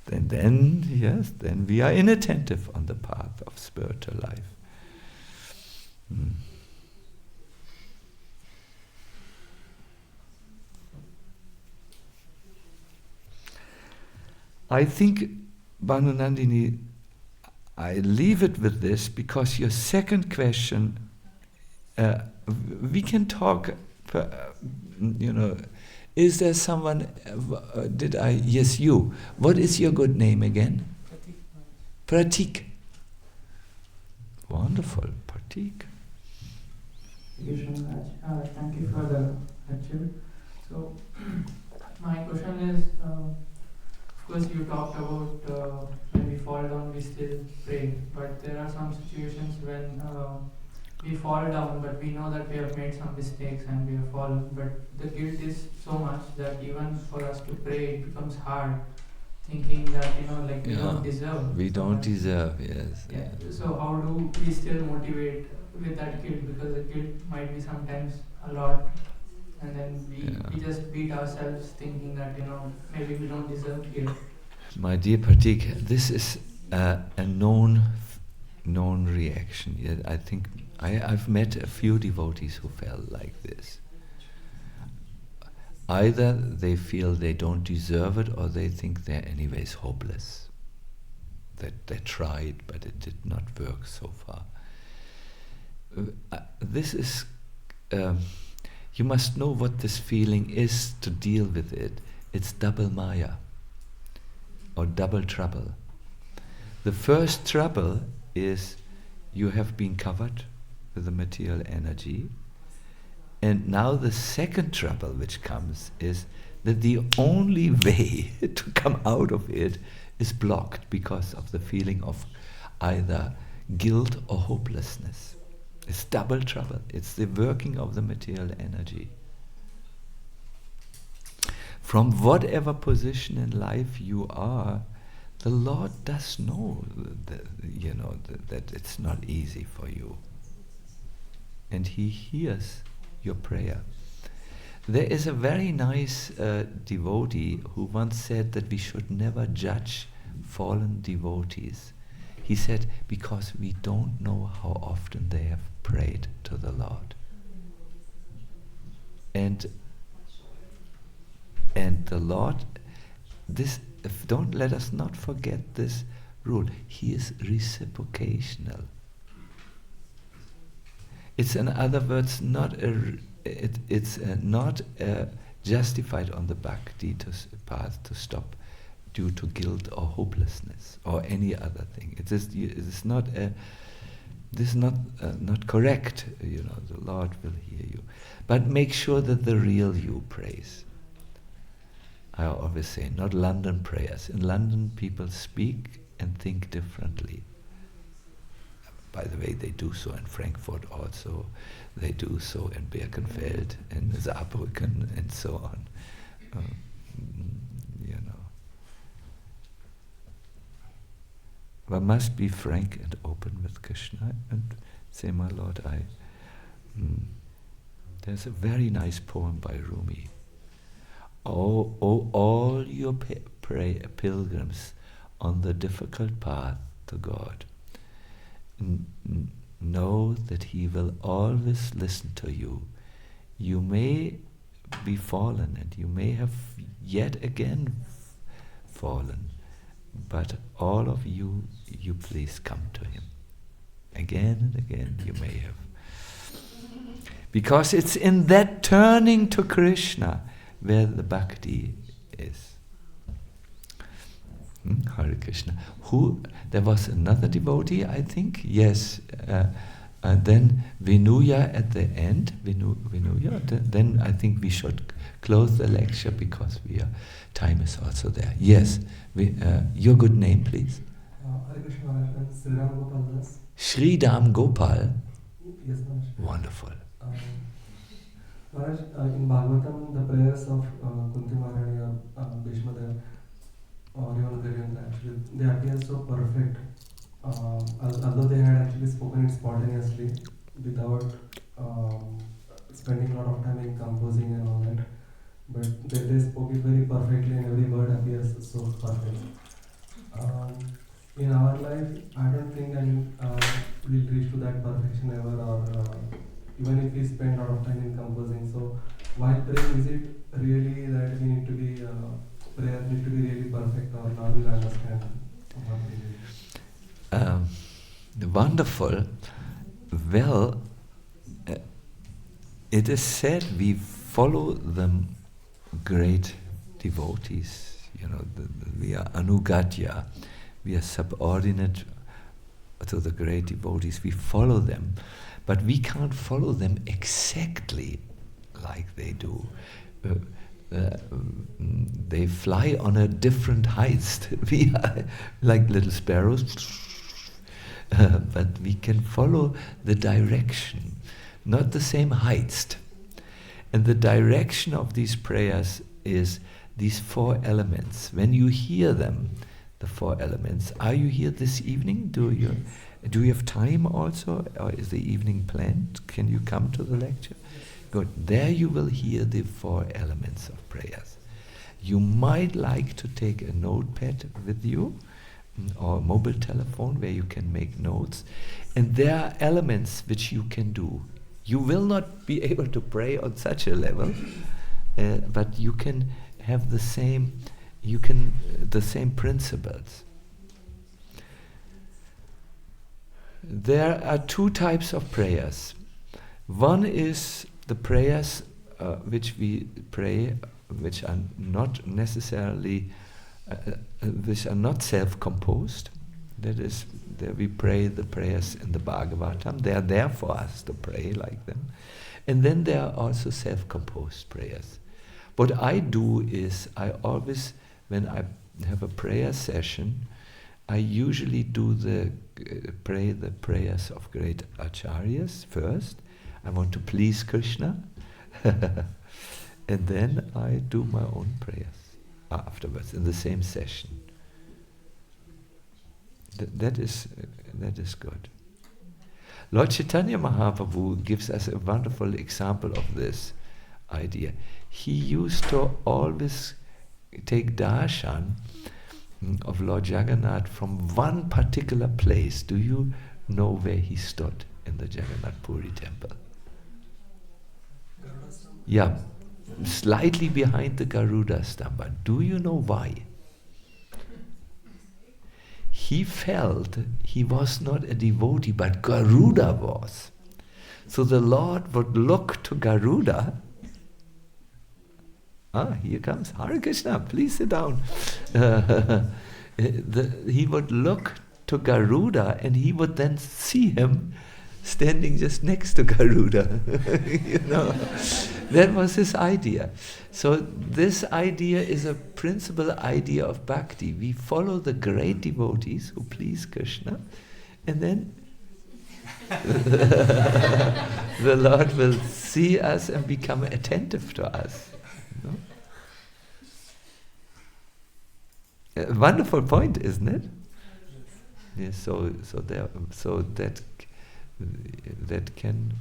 And then we are inattentive on the path of spiritual life. I think, Bhanunandini, I leave it with this because your second question, we can talk, is there someone, yes, you. What is your good name again? Pratik. Wonderful, Pratik. Thank you for the lecture. So, my question is, of course you talked about when we fall down we still pray, but there are some situations when we fall down but we know that we have made some mistakes and we have fallen, but the guilt is so much that even for us to pray it becomes hard, thinking that we don't deserve. We don't deserve, yes. Yeah. So how do we still motivate with that guilt, because the guilt might be sometimes a lot, and then we just beat ourselves thinking that maybe we don't deserve guilt. My dear Pratik, this is a known reaction. Yeah, I think I've met a few devotees who felt like this. Either they feel they don't deserve it, or they think they're anyways hopeless. That they tried, but it did not work so far. This is, you must know what this feeling is to deal with it. It's double maya, or double trouble. The first trouble is you have been covered with the material energy, and now the second trouble which comes is that the only way to come out of it is blocked because of the feeling of either guilt or hopelessness. It's double trouble. It's the working of the material energy. From whatever position in life you are, the Lord does know that it's not easy for you. And He hears your prayer. There is a very nice devotee who once said that we should never judge fallen devotees. He said, because we don't know how often they have prayed to the Lord. And the Lord, don't let us not forget this rule. He is reciprocational. It's, in other words, not justified on the Bhakti path to stop due to guilt or hopelessness or any other thing. It is not correct. The Lord will hear you, but make sure that the real you prays. I always say, not London prayers. In London, people speak and think differently. By the way, they do so in Frankfurt also. They do so in Birkenfeld and Saarbrücken and so on. One must be frank and open with Krishna and say, my Lord, there's a very nice poem by Rumi. Oh, all your pilgrims on the difficult path to God, know that He will always listen to you. You may be fallen and you may have yet again fallen, but all of you please come to Him. Again and again you may have. Because it's in that turning to Krishna where the bhakti is. Hare Krishna. Who? There was another devotee, I think. Yes. And then Vinuya at the end. Vinuya. Then I think we should close the lecture because time is also there. Yes. Your good name, please. Hare Krishna Maharaj, Sridham Gopal Das. Sridham Gopal. Yes, Maharaj. Wonderful. Maharaj, in Bhagavatam, the prayers of Kunti Maharani, Bhishma, or even Garyendra, actually, they appear so perfect. Although they had actually spoken it spontaneously, without spending a lot of time in composing and all that, but they spoke it very perfectly, and every word appears so perfect. In our life, I don't think we'll reach to that perfection ever, or even if we spend a lot of time in composing. So while praying, is it really that we need to be prayer need to be really perfect, or now we'll understand what it is? Wonderful. Well, it is said we follow the great devotees. We are anugatya. We are subordinate to the great devotees. We follow them, but we can't follow them exactly like they do. They fly on a different height. We are like little sparrows, but we can follow the direction, not the same height. And the direction of these prayers is these 4 elements. When you hear them, the 4 elements. Are you here this evening? Do you have time also, or is the evening planned? Can you come to the lecture? Good. There you will hear the 4 elements of prayers. You might like to take a notepad with you, or a mobile telephone where you can make notes. And there are elements which you can do. You will not be able to pray on such a level, but you can have the same principles. There are 2 types of prayers. One is the prayers which we pray, which are not necessarily, which are not self-composed. That is, there we pray the prayers in the Bhagavatam. They are there for us to pray like them. And then there are also self-composed prayers. What I do is, I always, when I have a prayer session, I usually pray the prayers of great acharyas first. I want to please Krishna. And then I do my own prayers afterwards in the same session. That is good. Lord Chaitanya Mahaprabhu gives us a wonderful example of this idea. He used to always take darshan of Lord Jagannath from one particular place. Do you know where he stood in the Jagannath Puri temple? Yeah, slightly behind the Garuda Stamba. Do you know why? He felt he was not a devotee, but Garuda was. So the Lord would look to Garuda. Here comes Hare Krishna, please sit down. He would look to Garuda, and he would then see him standing just next to Garuda. That was his idea. So this idea is a principal idea of bhakti. We follow the great devotees who please Krishna, and then the Lord will see us and become attentive to us. A wonderful point, isn't it? Yes, so that can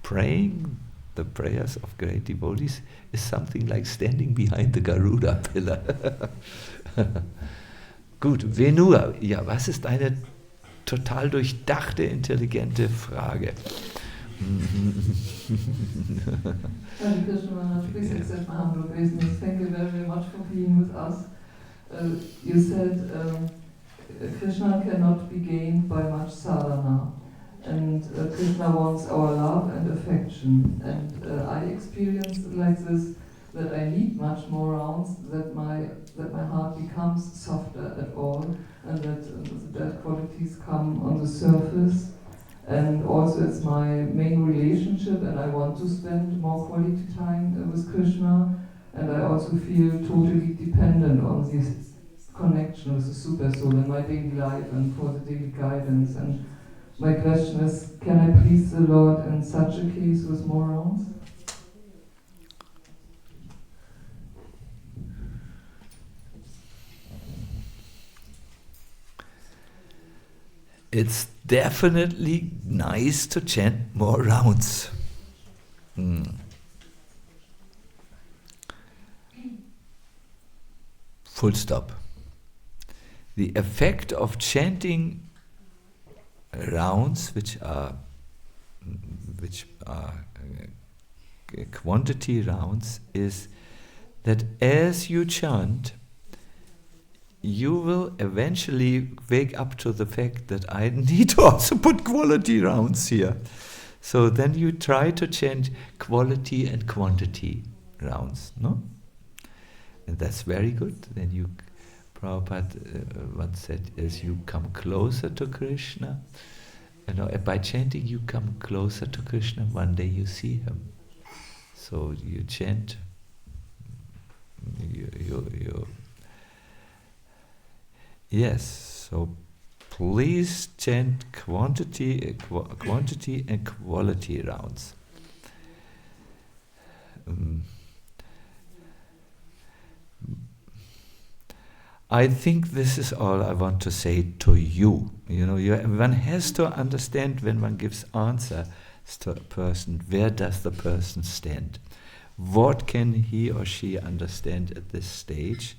praying the prayers of great devotees is something like standing behind the Garuda pillar. Gut, Venua, ja, was ist eine total durchdachte, intelligente Frage? Hare Krishna Maharaj, please accept my humble obeisance. Thank you very, very much for being with us. You said Krishna cannot be gained by much sadhana, and Krishna wants our love and affection. And I experience like this that I need much more rounds, that my heart becomes softer at all, and that the bad qualities come on the surface. And also it's my main relationship, and I want to spend more quality time with Krishna, and I also feel totally dependent on this connection with the Super Soul in my daily life and for the daily guidance. And my question is, can I please the Lord in such a case with more rounds? It's definitely nice to chant more rounds. Full stop. The effect of chanting rounds, which are quantity rounds, is that as you chant, you will eventually wake up to the fact that I need to also put quality rounds here. So then you try to chant quality and quantity rounds, no? And that's very good. Then you, Prabhupada once said, as you come closer to Krishna, by chanting you come closer to Krishna, one day you see him. So you chant, yes, so please chant quantity and quality rounds. I think this is all I want to say to you. One has to understand when one gives answers to a person, where does the person stand? What can he or she understand at this stage?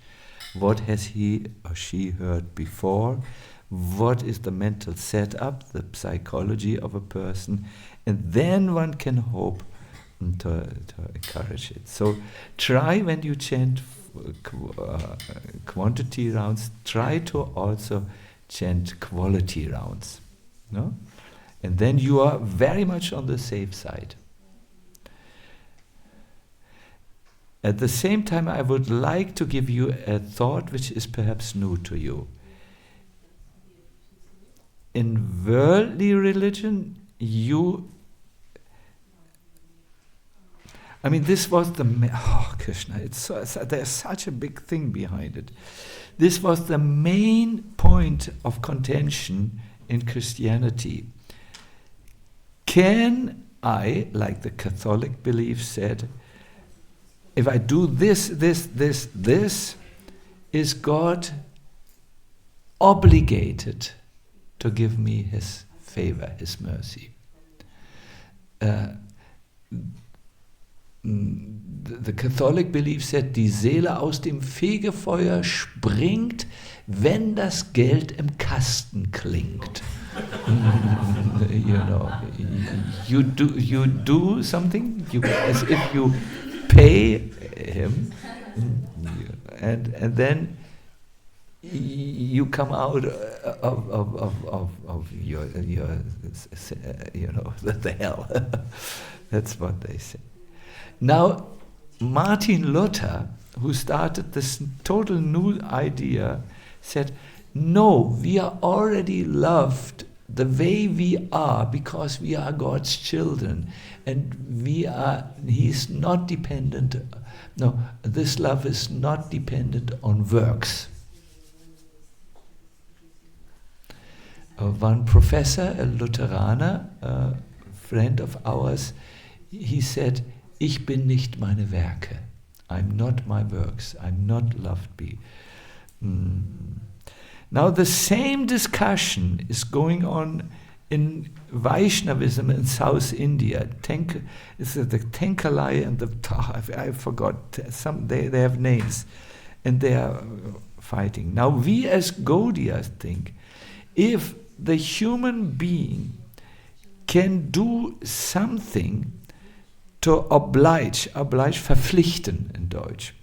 What has he or she heard before? What is the mental setup, the psychology of a person? And then one can hope to encourage it. So try, when you chant quantity rounds, try to also chant quality rounds. No? And then you are very much on the safe side. At the same time, I would like to give you a thought which is perhaps new to you. In worldly religion, this was Krishna, there's such a big thing behind it. This was the main point of contention in Christianity. Can I, like the Catholic belief said, if I do this, is God obligated to give me His favor, His mercy? The Catholic belief said, die Seele aus dem Fegefeuer springt, wenn das Geld im Kasten klingt. You do something, as if you pay him, and then you come out of your the hell. That's what they say. Now, Martin Luther, who started this total new idea, said, no, we are already loved the way we are because we are God's children, and He's not dependent. No, this love is not dependent on works. One professor, a Lutheraner, a friend of ours, he said, ich bin nicht meine Werke. I'm not my works. I'm not loved be. Now the same discussion is going on in Vaishnavism in South India. It's the Tenkalai and I forgot, they have names, and they are fighting. Now we as Gaudiyas think, if the human being can do something to oblige, verpflichten in Deutsch,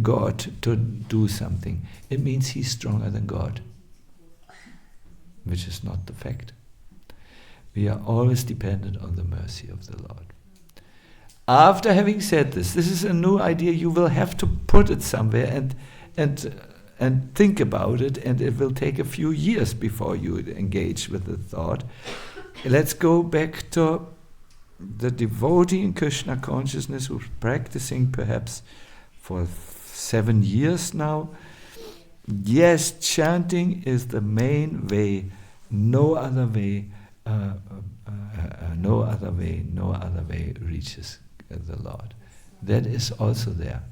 God to do something, it means he's stronger than God, which is not the fact. We are always dependent on the mercy of the Lord. after having said this is a new idea. You will have to put it somewhere and think about it, and it will take a few years before you engage with the thought. Let's go back to the devotee in Krishna consciousness who's practicing perhaps for 7 years now. Yes, chanting is the main way. No other way reaches the Lord. That is also there.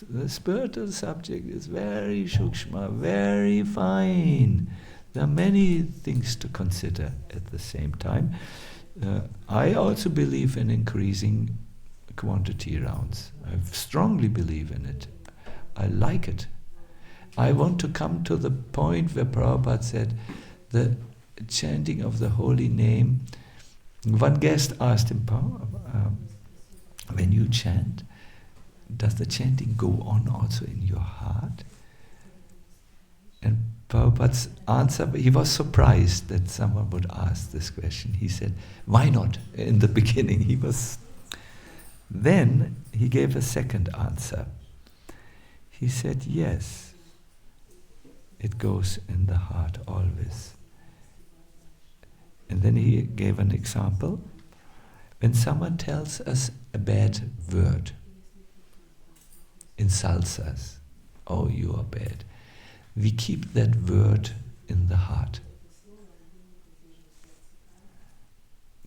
The spiritual subject is very shukshma, very fine. There are many things to consider at the same time. I also believe in increasing quantity rounds. I strongly believe in it. I like it. I want to come to the point where Prabhupada said the chanting of the holy name. One guest asked him, when you chant, does the chanting go on also in your heart? And Prabhupada's answer, he was surprised that someone would ask this question. He said, why not? In the beginning Then he gave a second answer. He said, yes, it goes in the heart always. And then he gave an example. When someone tells us a bad word, insults us, oh, you are bad, we keep that word in the heart.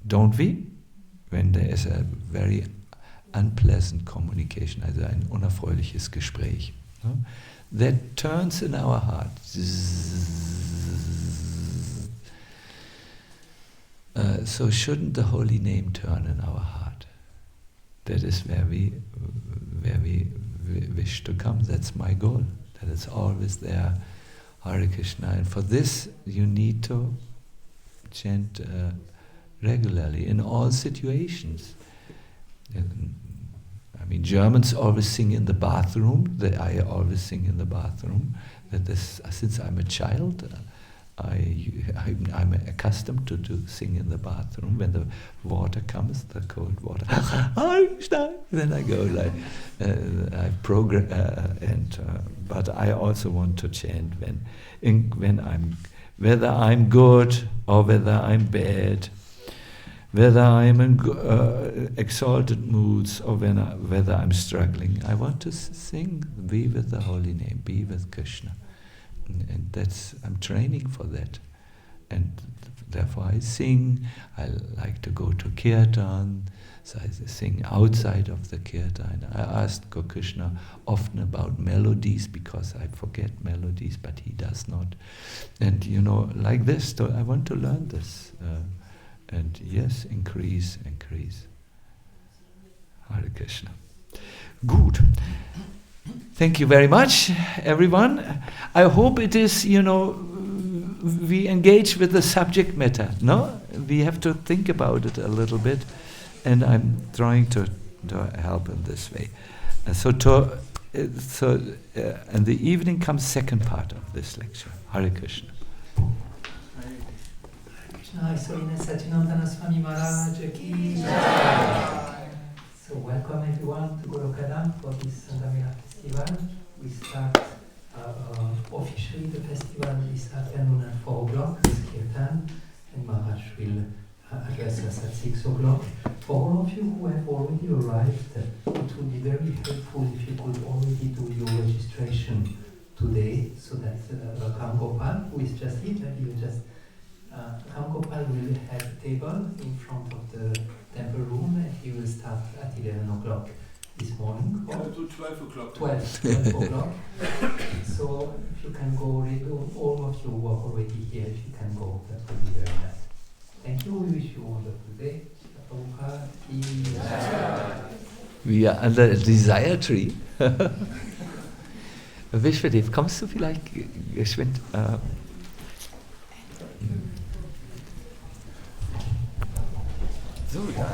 Don't we? When there is a very unpleasant communication, also ein unerfreuliches Gespräch, no? That turns in our heart. So shouldn't the holy name turn in our heart? That is where we wish to come. That's my goal. That it's always there, Hare Krishna. And for this, you need to chant regularly in all situations. I mean, Germans always sing in the bathroom. I always sing in the bathroom. Since I'm a child, I'm accustomed to sing in the bathroom. When the water comes, the cold water, then I go like I but I also want to chant when whether I'm good or whether I'm bad, whether I'm in exalted moods or whether I'm struggling. I want to sing, be with the holy name, be with Krishna. And I'm training for that. And therefore I sing. I like to go to kirtan, so I sing outside of the kirtan. I ask Krishna often about melodies because I forget melodies, but he does not. And like this, so I want to learn this. And yes, increase. Hare Krishna. Good. Thank you very much, everyone. I hope it is, we engage with the subject matter, no? We have to think about it a little bit, and I'm trying to help in this way. And the evening comes second part of this lecture. Hare Krishna. Sacinandana Swami Maharaj ki. So welcome everyone to Golokada for this Sanga Mela festival. We start officially the festival this afternoon at 4 o'clock with kirtan, and Maharaj will address us at 6 o'clock. For all of you who have already arrived, it would be very helpful if you could already do your registration today, so that Ram Gopal, who is just here, maybe you just Ram Gopal will have a table in front of the temple room, and he will start at 11 o'clock this morning. Or to 12 o'clock. 12 o'clock. So if you can go, all of you who are already here, if you can go, that would be very nice. Thank you. We wish you a wonderful day. We are under a desire tree. Vishwadev, kommst du vielleicht geschwind? So, ja,